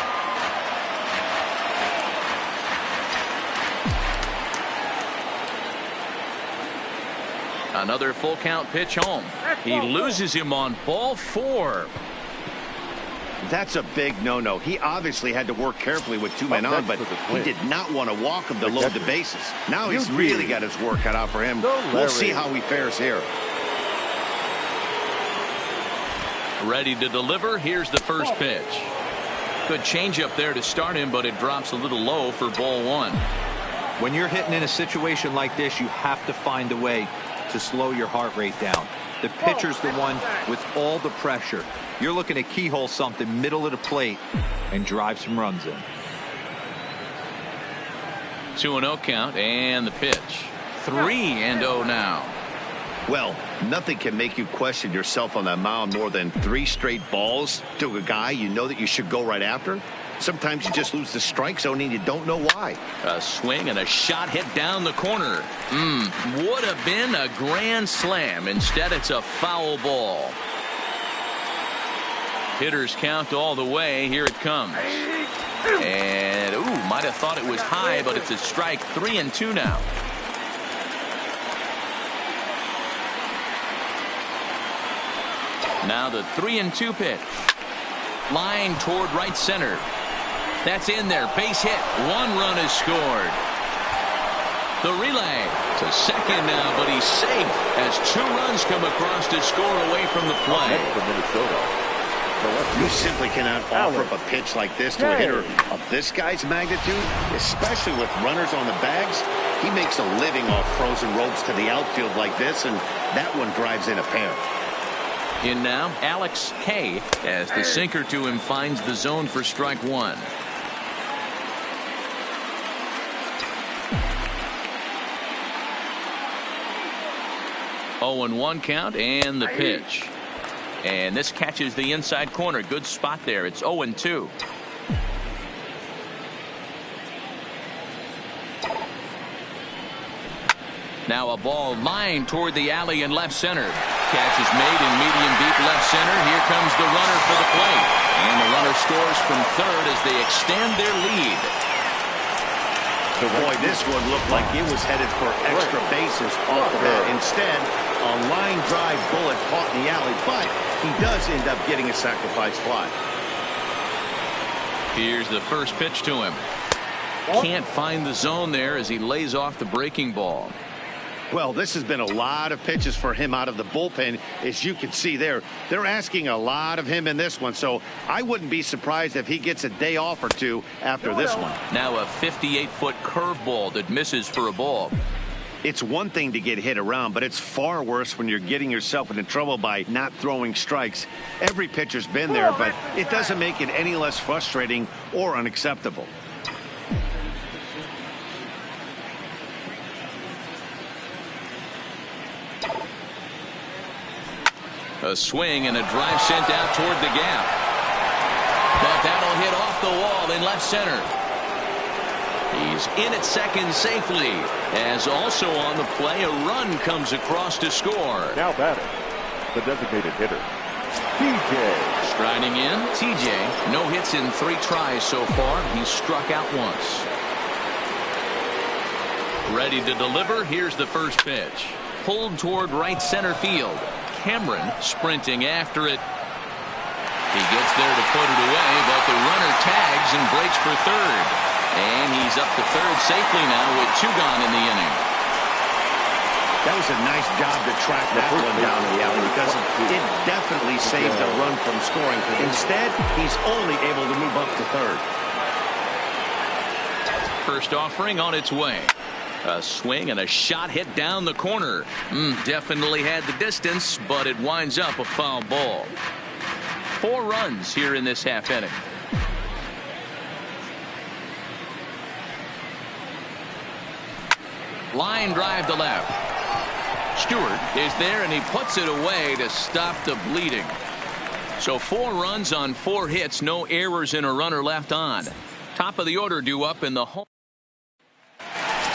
Speaker 1: Another full count pitch home. He loses him on ball 4.
Speaker 2: That's a big no-no. He obviously had to work carefully with 2 men on, but he did not want to walk him to load the bases. Now he's really got his work cut out for him. We'll see how he fares here.
Speaker 1: Ready to deliver. Here's the first pitch. Good changeup there to start him, but it drops a little low for ball 1.
Speaker 4: When you're hitting in a situation like this, you have to find a way to slow your heart rate down. The pitcher's the one with all the pressure. You're looking to keyhole something middle of the plate and drive some runs in.
Speaker 1: 2-0 count and the pitch. 3-0 now.
Speaker 2: Well, nothing can make you question yourself on that mound more than 3 straight balls to a guy you know that you should go right after. Sometimes you just lose the strike zone and you don't know why.
Speaker 1: A swing and a shot hit down the corner. Would have been a grand slam. Instead, it's a foul ball. Hitters count all the way. Here it comes. And, might have thought it was high, but it's a strike. 3-2 now. Now the 3-2 pitch. Line toward right center. That's in there. Base hit. 1 run is scored. The relay to second now, but he's safe as 2 runs come across to score away from the play.
Speaker 5: From Minnesota,
Speaker 2: You simply cannot offer up a pitch like this to a hitter of this guy's magnitude, especially with runners on the bags. He makes a living off frozen ropes to the outfield like this, and that one drives in a pair.
Speaker 1: In now, Alex Hay, as the sinker to him finds the zone for strike one. Oh, and 1 count, and the pitch. And this catches the inside corner. Good spot there. It's 0 and 2. Now a ball lined toward the alley in left center. Catch is made in medium deep left center. Here comes the runner for the plate. And the runner scores from third as they extend their lead.
Speaker 2: Boy, this one looked like it was headed for extra bases off the bat. Instead, a line drive bullet caught in the alley, but he does end up getting a sacrifice fly.
Speaker 1: Here's the first pitch to him. Can't find the zone there as he lays off the breaking ball.
Speaker 2: Well, this has been a lot of pitches for him out of the bullpen. As you can see there, they're asking a lot of him in this one, so I wouldn't be surprised if he gets a day off or two after this one.
Speaker 1: Now a 58-foot curveball that misses for a ball.
Speaker 2: It's one thing to get hit around, but it's far worse when you're getting yourself into trouble by not throwing strikes. Every pitcher's been there, but it doesn't make it any less frustrating or unacceptable.
Speaker 1: A swing and a drive sent out toward the gap. But that'll hit off the wall in left center. He's in at second safely, as also on the play a run comes across to score.
Speaker 5: Now batting, the designated hitter, TJ.
Speaker 1: Striding in, TJ. No hits in 3 tries so far. He's struck out once. Ready to deliver. Here's the first pitch. Pulled toward right center field. Cameron sprinting after it. He gets there to put it away, but the runner tags and breaks for third. And he's up to third safely now with 2 gone in the inning.
Speaker 2: That was a nice job to track that one down in the alley because it definitely saved a run from scoring. Instead, he's only able to move up to third.
Speaker 1: First offering on its way. A swing and a shot hit down the corner. Definitely had the distance, but it winds up a foul ball. 4 runs here in this half inning. Line drive to left. Stewart is there and he puts it away to stop the bleeding. So 4 runs on 4 hits, no errors and a runner left on. Top of the order due up in the home.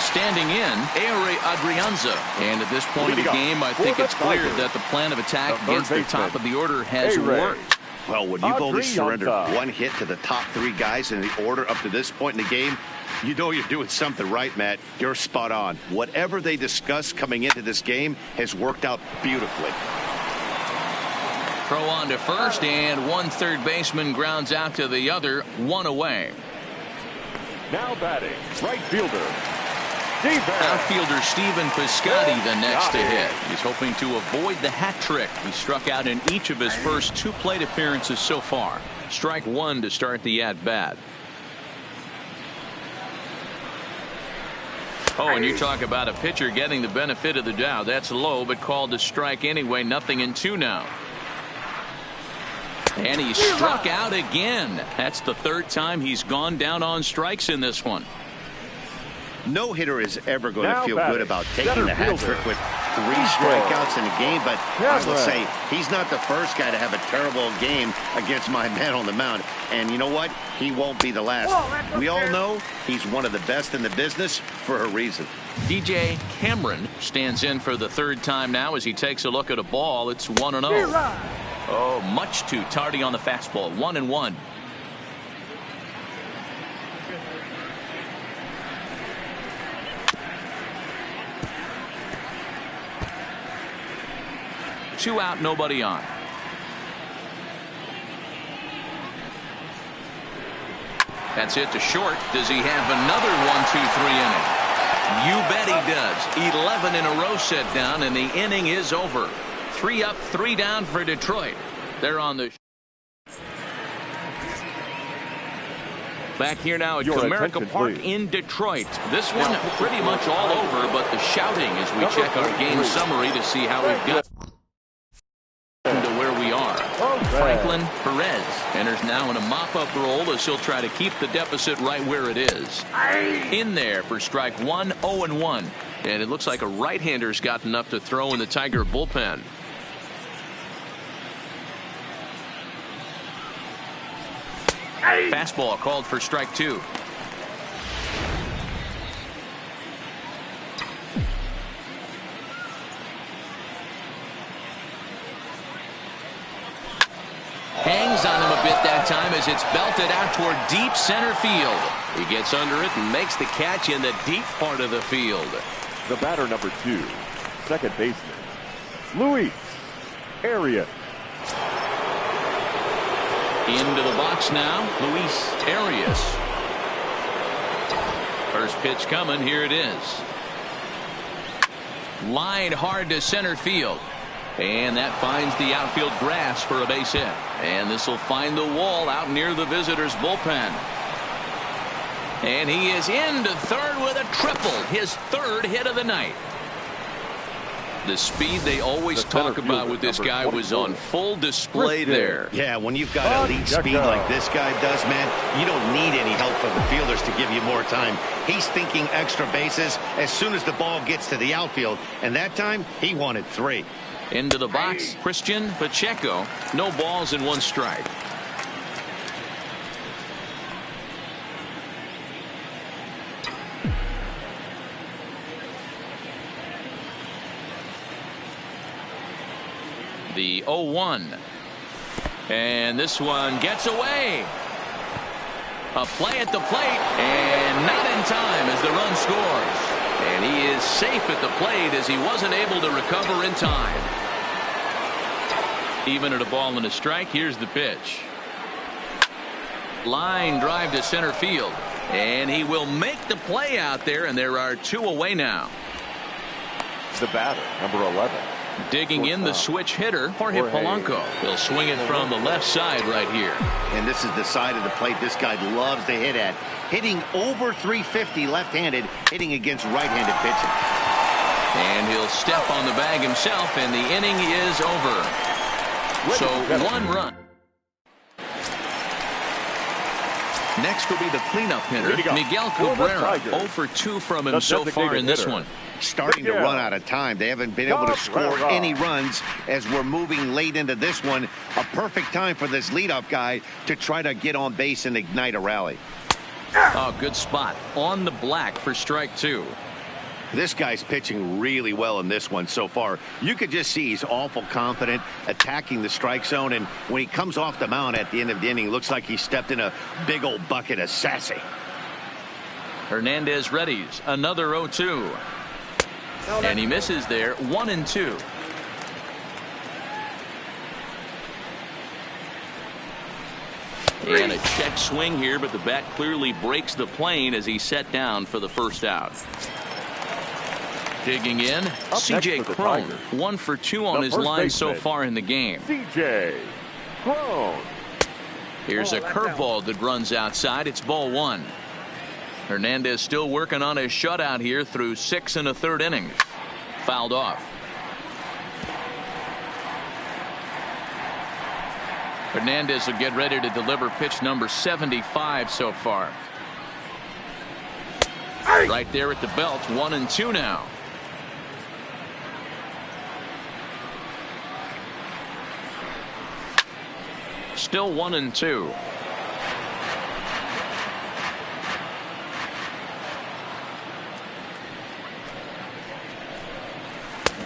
Speaker 1: Standing in, Aire Adrianza. And at this point of the game, I think it's clear that the plan of attack against the top of the order has worked.
Speaker 2: Well, when you've only surrendered 1 hit to the top 3 guys in the order up to this point in the game, you know you're doing something right, Matt. You're spot on. Whatever they discussed coming into this game has worked out beautifully.
Speaker 1: Throw on to first, and 1 third baseman grounds out to the other, 1 away.
Speaker 5: Now batting, right fielder,
Speaker 1: outfielder Stephen Piscotty the next to hit. He's hoping to avoid the hat trick. He struck out in each of his first 2 plate appearances so far. Strike 1 to start the at-bat. Oh, and you talk about a pitcher getting the benefit of the doubt. That's low, but called to strike anyway. 0-2 now. And he struck out again. That's the 3rd time he's gone down on strikes in this one.
Speaker 2: No hitter is ever going to feel good about taking the hat trick with 3 strikeouts in a game, but I will say he's not the first guy to have a terrible game against my man on the mound. And you know what? He won't be the last. We all know he's one of the best in the business for a reason.
Speaker 1: DJ Cameron stands in for the 3rd time now as he takes a look at a ball. It's 1-0. Oh, much too tardy on the fastball. 1-1. Two out, nobody on. That's it to short. Does he have another 1-2-3 inning? You bet he does. 11 in a row set down, and the inning is over. 3 up, 3 down for Detroit. They're on the
Speaker 7: Back here now at
Speaker 5: Your
Speaker 7: Comerica
Speaker 5: attention,
Speaker 7: Park
Speaker 5: please.
Speaker 7: in Detroit. This one pretty much all over, but the shouting as we check our game summary to see how we've got to where we are. Franklin Perez enters now in a mop-up role as he'll try to keep the deficit right where it is. In there for strike one, 0-1. And it looks like a right-hander's got enough to throw in the Tiger bullpen. Fastball called for strike two. Hangs on him a bit that time as it's belted out toward deep center field. He gets under it and makes the catch in the deep part of the field.
Speaker 5: The batter number 2, second baseman, Luis Arias.
Speaker 1: Into the box now, Luis Arias. First pitch coming, here it is. Line hard to center field. And that finds the outfield grass for a base hit. And this will find the wall out near the visitors' bullpen. And he is into third with a triple, his third hit of the night. The speed they always talk about with this guy was on full display there.
Speaker 2: Yeah, when you've got elite speed like this guy does, man, you don't need any help from the fielders to give you more time. He's thinking extra bases as soon as the ball gets to the outfield, and that time he wanted 3.
Speaker 1: Into the box, Christian Pacheco. No balls and 1 strike. The 0-1. And this one gets away. A play at the plate, and not in time as the run scores. And he is safe at the plate as he wasn't able to recover in time. Even at a ball and a strike, here's the pitch. Line drive to center field. And he will make the play out there, and there are 2 away now.
Speaker 5: The batter, number 11.
Speaker 1: Digging in the switch hitter, Jorge Polanco. He'll swing it from the left side right here.
Speaker 2: And this is the side of the plate this guy loves to hit at. Hitting over 350 left-handed, hitting against right-handed pitching.
Speaker 1: And he'll step on the bag himself, and the inning is over. So 1 run. Next will be the cleanup hitter, Miguel Cabrera. 0 for 2 from him so far in this one.
Speaker 2: Starting to run out of time. They haven't been able to score any runs as we're moving late into this one. A perfect time for this leadoff guy to try to get on base and ignite a rally.
Speaker 1: Oh, good spot. On the black for strike 2.
Speaker 2: This guy's pitching really well in this one so far. You could just see he's awful confident attacking the strike zone, and when he comes off the mound at the end of the inning, looks like he stepped in a big old bucket of sassy.
Speaker 1: Hernandez readies another 0-2. And he misses there. 1-2. And a check swing here, but the bat clearly breaks the plane as he's set down for the first out. Digging in, C.J. Cron. 1 for 2 on his line so far in the game.
Speaker 5: C.J. Cron.
Speaker 1: Here's a curveball that runs outside. It's ball 1. Hernandez still working on his shutout here through 6 1/3 innings. Fouled off. Hernandez will get ready to deliver pitch number 75 so far. Right there at the belt. 1-2 now. Still 1-2.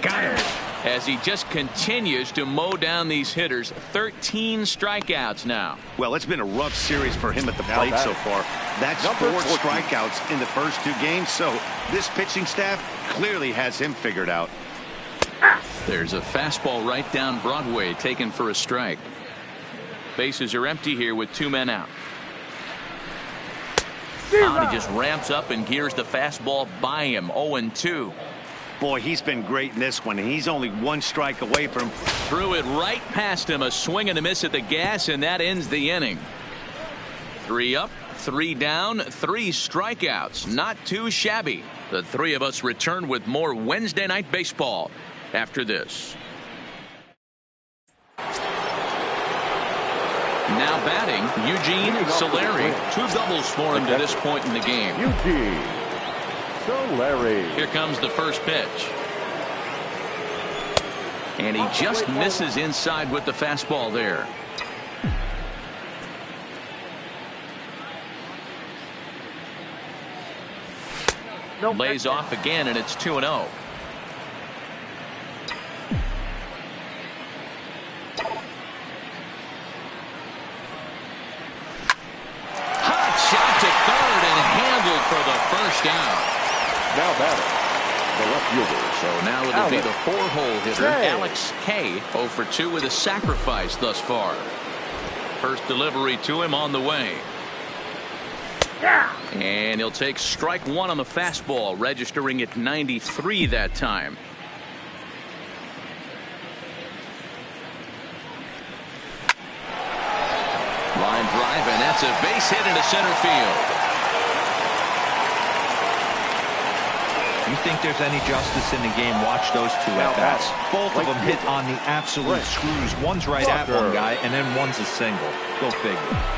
Speaker 1: Got him. As he just continues to mow down these hitters. 13 strikeouts now.
Speaker 2: Well, it's been a rough series for him at the plate so far. That's 4 strikeouts in the first 2 games, so this pitching staff clearly has him figured out.
Speaker 1: There's a fastball right down Broadway taken for a strike. Bases are empty here with 2 men out. He just ramps up and gears the fastball by him. 0-2.
Speaker 2: Boy, he's been great in this one, and he's only 1 strike away from.
Speaker 1: Threw it right past him. A swing and a miss at the gas, and that ends the inning. 3 up, 3 down, 3 strikeouts. Not too shabby. The three of us return with more Wednesday Night Baseball after this. Now batting, Eugene Solari. 2 doubles for him to this point in the game.
Speaker 5: Eugene Solari.
Speaker 1: Here comes the first pitch. And he just misses inside with the fastball there. Lays off again, and it's 2-0. Hot shot to third and handled for the first out.
Speaker 5: Now batting, the left fielder.
Speaker 1: So now it'll be the 4-hole hitter, Alex K. 0 for 2 with a sacrifice thus far. First delivery to him on the way. And he'll take strike 1 on the fastball, registering at 93 that time. Line drive, and that's a base hit into center field.
Speaker 4: You think there's any justice in the game? Watch those two at-bats. Both of them hit on the absolute screws. One's right at one guy, and then one's a single. Go figure.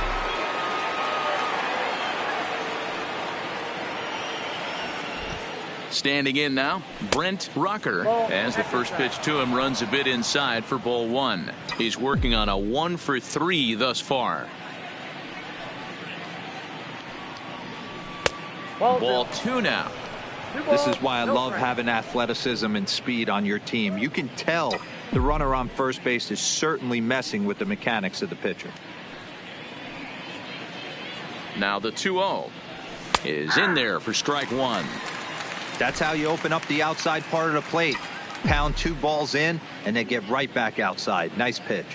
Speaker 1: Standing in now, Brent Rucker, as the first pitch to him runs a bit inside for ball 1. He's working on a 1 for 3 thus far. Ball 2 now.
Speaker 4: This is why I love having athleticism and speed on your team. You can tell the runner on first base is certainly messing with the mechanics of the pitcher.
Speaker 1: Now the 2-0 is in there for strike 1.
Speaker 4: That's how you open up the outside part of the plate. Pound 2 balls in, and then get right back outside. Nice pitch.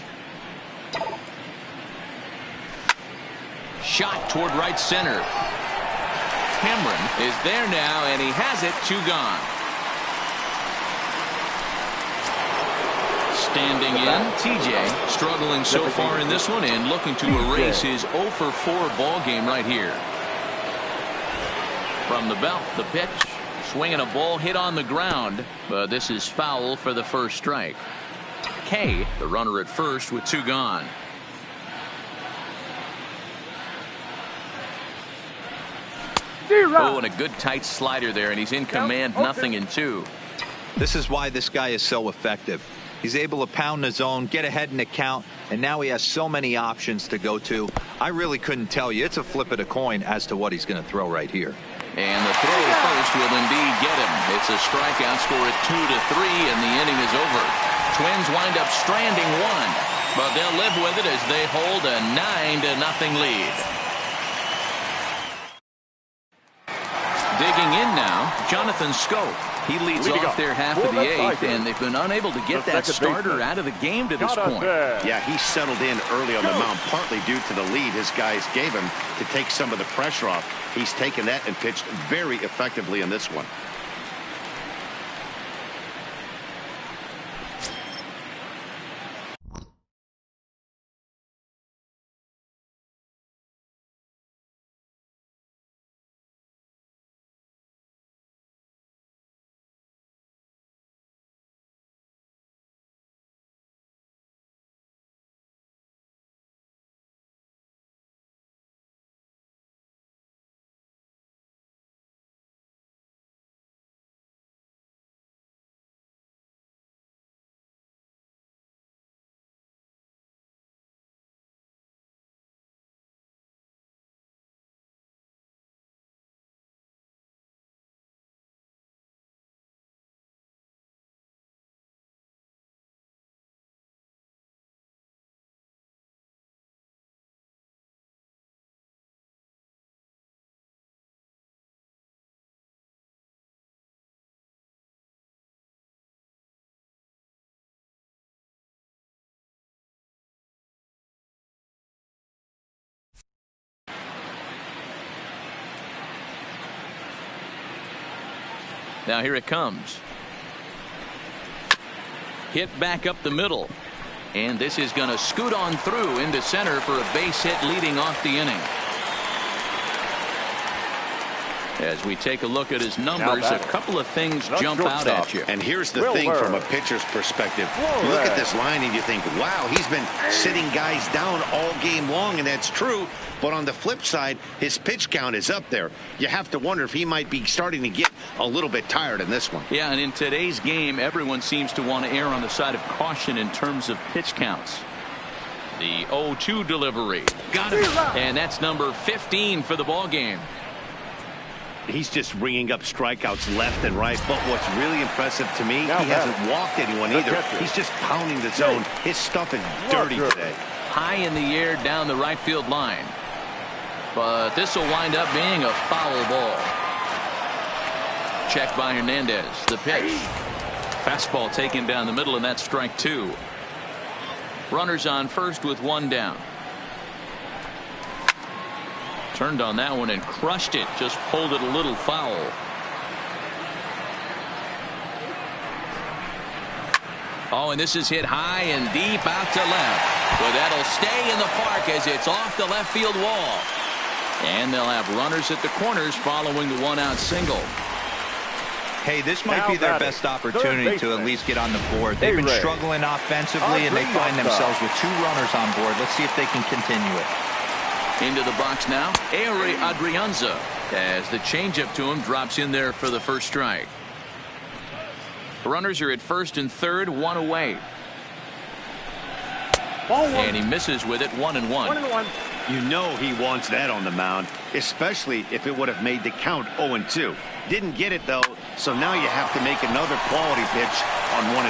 Speaker 1: Shot toward right center. Cameron is there now, and he has it. 2 gone. Standing in, TJ struggling so far in this one and looking to erase his 0 for 4 ball game right here. From the belt, the pitch. Swinging a ball hit on the ground, but this is foul for the first strike. K, the runner at first with 2 gone. Oh, and a good tight slider there, and he's in command, 0-2.
Speaker 4: This is why this guy is so effective. He's able to pound the zone, get ahead in the count, and now he has so many options to go to. I really couldn't tell you. It's a flip of the coin as to what he's going to throw right here.
Speaker 1: And the throw first will indeed get him. It's a strikeout, score at 2-3, and the inning is over. Twins wind up stranding 1, but they'll live with it as they hold a 9-0 lead. Digging in now, Jonathan Scope. He leads off their half of the 8th, and they've been unable to get that starter out of the game to this point.
Speaker 3: Yeah, he settled in early on the mound, partly due to the lead his guys gave him to take some of the pressure off. He's taken that and pitched very effectively in this one.
Speaker 1: Now here it comes. Hit back up the middle. And this is going to scoot on through into center for a base hit leading off the inning. As we take a look at his numbers, a couple of things jump out at you.
Speaker 2: And here's the thing from a pitcher's perspective. You look at this line and you think, wow, he's been sitting guys down all game long, and that's true. But on the flip side, his pitch count is up there. You have to wonder if he might be starting to get a little bit tired in this one.
Speaker 1: Yeah, and in today's game, everyone seems to want to err on the side of caution in terms of pitch counts. The 0-2 delivery. Got it. And that's number 15 for the ball game.
Speaker 2: He's just ringing up strikeouts left and right. But what's really impressive to me, he hasn't walked anyone either. He's just pounding the zone. His stuff is dirty today.
Speaker 1: High in the air down the right field line. But this will wind up being a foul ball. Checked by Hernandez. The pitch. Fastball taken down the middle, and that's strike 2. Runners on first with 1 down. Turned on that one and crushed it. Just pulled it a little foul. Oh, and this is hit high and deep out to left. But that'll stay in the park as it's off the left field wall. And they'll have runners at the corners following the 1-out single.
Speaker 4: Hey, this might be their best opportunity to at least get on the board. They've been struggling offensively, and they find themselves with 2 runners on board. Let's see if they can continue it.
Speaker 1: Into the box now, Adrianza, as the changeup to him drops in there for the first strike. Runners are at first and third, 1 away. And he misses with it, 1-1.
Speaker 8: 1-1.
Speaker 2: You know he wants that on the mound, especially if it would have made the count 0-2. Didn't get it, though, so now you have to make another quality pitch on 1-1.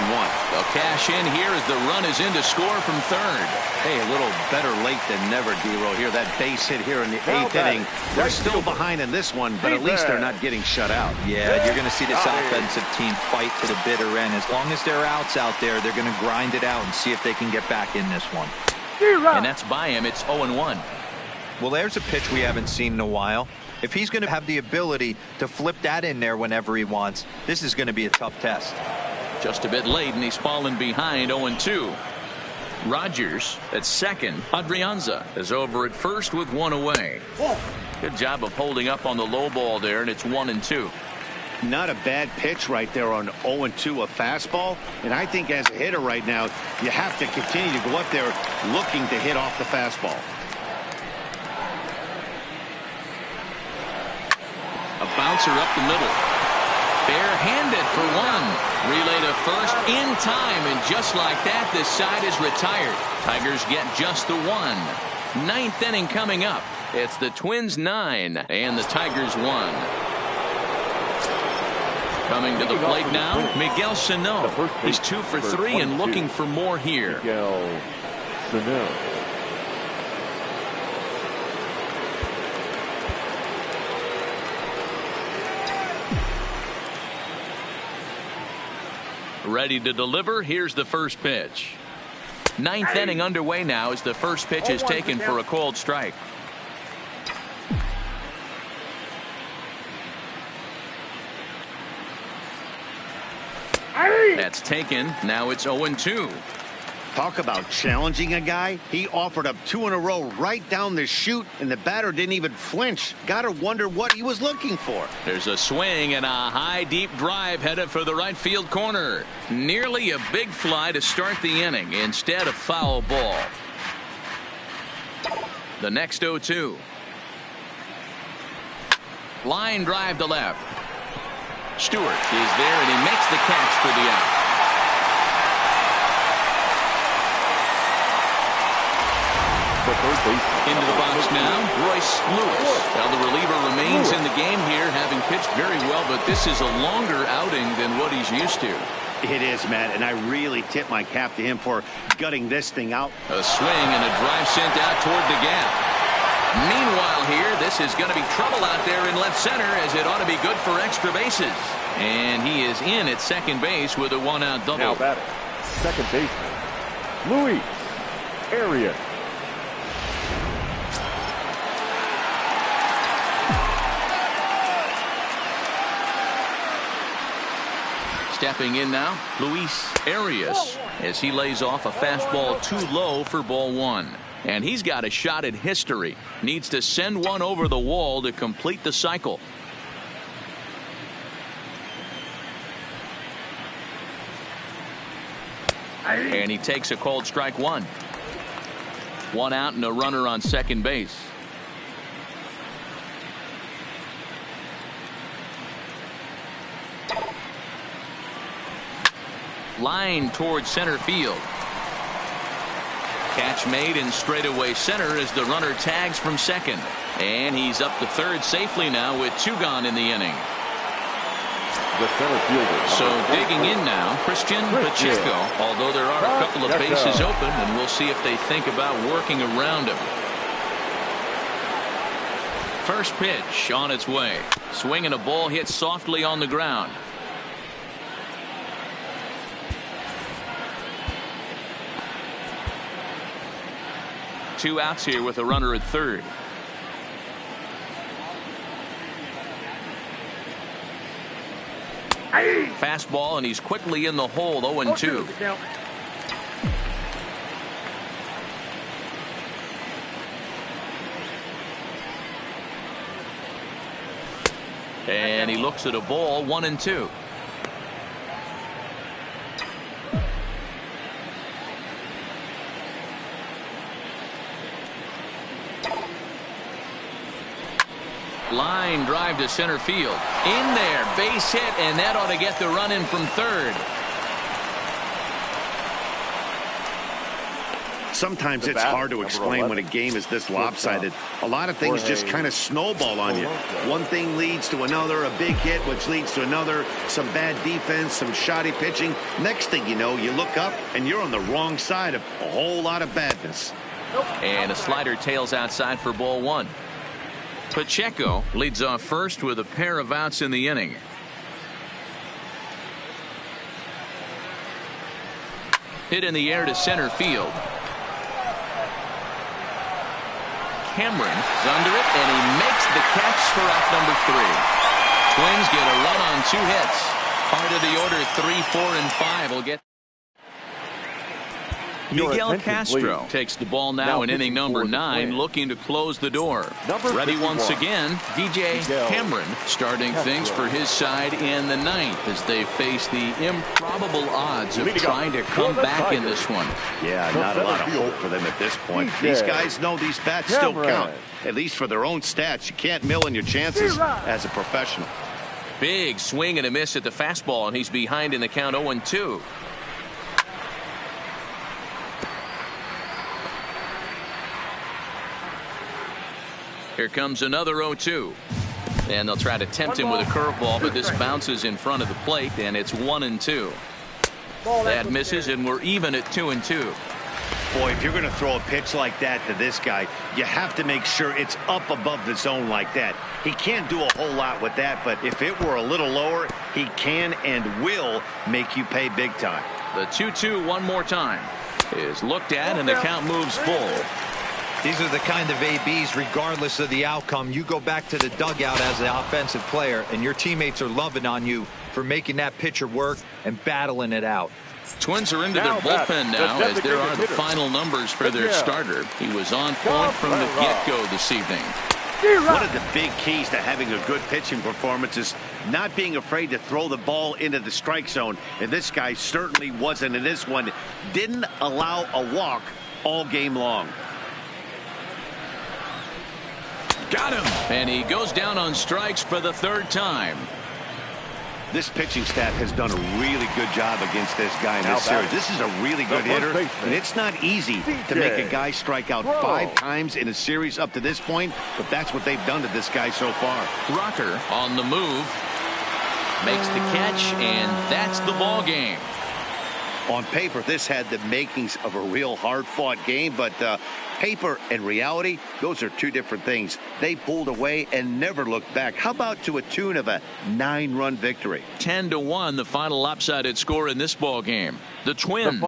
Speaker 1: They'll cash in here as the run is in to score from third.
Speaker 2: Hey, a little better late than never, D-Row, here. That base hit here in the 8th inning. They're still behind in this one, but at least they're not getting shut out.
Speaker 4: Yeah, you're going to see this offensive team fight to the bitter end. As long as there are outs out there, they're going to grind it out and see if they can get back in this one.
Speaker 1: And that's by him. It's 0-1.
Speaker 4: Well, there's a pitch we haven't seen in a while. If he's going to have the ability to flip that in there whenever he wants, this is going to be a tough test.
Speaker 1: Just a bit late, and he's fallen behind 0-2. Rogers at second. Adrianza is over at first with 1 away. Good job of holding up on the low ball there, and it's 1-2.
Speaker 2: Not a bad pitch right there on 0-2, a fastball. And I think as a hitter right now, you have to continue to go up there looking to hit off the fastball.
Speaker 1: A bouncer up the middle. Barehanded for 1. Relay to first in time, and just like that, this side is retired. Tigers get just the 1. 9th inning coming up. It's the Twins 9 and the Tigers 1. Coming to the plate now, Miguel Sano. He's 2 for 3 and looking for more here.
Speaker 5: Miguel Sano.
Speaker 1: Ready to deliver. Here's the first pitch. 9th inning underway now as the first pitch is taken for a called strike. That's taken. Now it's 0-2.
Speaker 2: Talk about challenging a guy. He offered up 2 in a row right down the chute, and the batter didn't even flinch. Gotta wonder what he was looking for.
Speaker 1: There's a swing and a high deep drive headed for the right field corner. Nearly a big fly to start the inning. Instead, a foul ball. The next 0-2. Line drive to left. Stewart is there, and he makes the catch for the out. Into the box now, Royce Lewis. Well, the reliever remains in the game here, having pitched very well, but this is a longer outing than what he's used to.
Speaker 2: It is, Matt, and I really tip my cap to him for gutting this thing out.
Speaker 1: A swing and a drive sent out toward the gap. Meanwhile here, this is going to be trouble out there in left center, as it ought to be good for extra bases. And he is in at second base with a 1-out double.
Speaker 5: Now batting, second baseman, Luis Arias.
Speaker 1: Stepping in now, Luis Arias, as he lays off a fastball too low for ball 1. And he's got a shot at history. Needs to send one over the wall to complete the cycle. And he takes a called strike one. One out and a runner on second base. Line towards center field. Catch made in straightaway center as the runner tags from second. And he's up to third safely now with two gone in the inning.
Speaker 5: The center fielder.
Speaker 1: So digging in now, Christian Pacheco, although there are a couple of bases open, and we'll see if they think about working around him. First pitch on its way. Swinging a ball hit softly on the ground. Two outs here with a runner at third. Fastball, and he's quickly in the hole. 0-2. And he looks at a ball. 1-2. Line drive to center field. In there, base hit, and that ought to get the run in from third.
Speaker 2: Sometimes it's hard to explain when a game is this lopsided. A lot of things just kind of snowball on you. One thing leads to another, a big hit, which leads to another, some bad defense, some shoddy pitching. Next thing you know, you look up, and you're on the wrong side of a whole lot of badness.
Speaker 1: And a slider tails outside for ball one. Pacheco leads off first with a pair of outs in the inning. Hit in the air to center field. Cameron is under it, and he makes the catch for out number 3. Twins get a run on 2 hits. Part of the order 3, 4, and 5 will get. Miguel Castro takes the ball now in inning number 9, looking to close the door. Ready once again, DJ Cameron starting things for his side in the 9th as they face the improbable odds of trying to come back in this one.
Speaker 2: Yeah, not a lot of hope for them at this point. These guys know these bats still count, at least for their own stats. You can't mill in your chances as a professional.
Speaker 1: Big swing and a miss at the fastball, and he's behind in the count 0-2. Here comes another 0-2. And they'll try to tempt him with a curveball, but this bounces in front of the plate, and it's 1-2. That misses, and we're even at 2-2.
Speaker 2: Boy, if you're going to throw a pitch like that to this guy, you have to make sure it's up above the zone like that. He can't do a whole lot with that, but if it were a little lower, he can and will make you pay big time.
Speaker 1: The 2-2 one more time is looked at, and the count moves full.
Speaker 4: These are the kind of ABs, regardless of the outcome. You go back to the dugout as an offensive player, and your teammates are loving on you for making that pitcher work and battling it out.
Speaker 1: Twins are into their bullpen now, as there are the final numbers for their starter. He was on point from the get-go this evening.
Speaker 2: One of the big keys to having a good pitching performance is not being afraid to throw the ball into the strike zone. And this guy certainly wasn't in this one. Didn't allow a walk all game long.
Speaker 1: Got him. And he goes down on strikes for the 3rd time.
Speaker 2: This pitching staff has done a really good job against this guy in this series. This is a really good hitter, and it's not easy to make a guy strike out 5 times in a series up to this point, but that's what they've done to this guy so far.
Speaker 1: Rocker on the move. Makes the catch, and that's the ball game.
Speaker 2: On paper, this had the makings of a real hard-fought game, but paper and reality, those are 2 different things. They pulled away and never looked back. How about to a tune of a 9-run victory?
Speaker 1: 10-1, the final lopsided score in this ball game. The Twins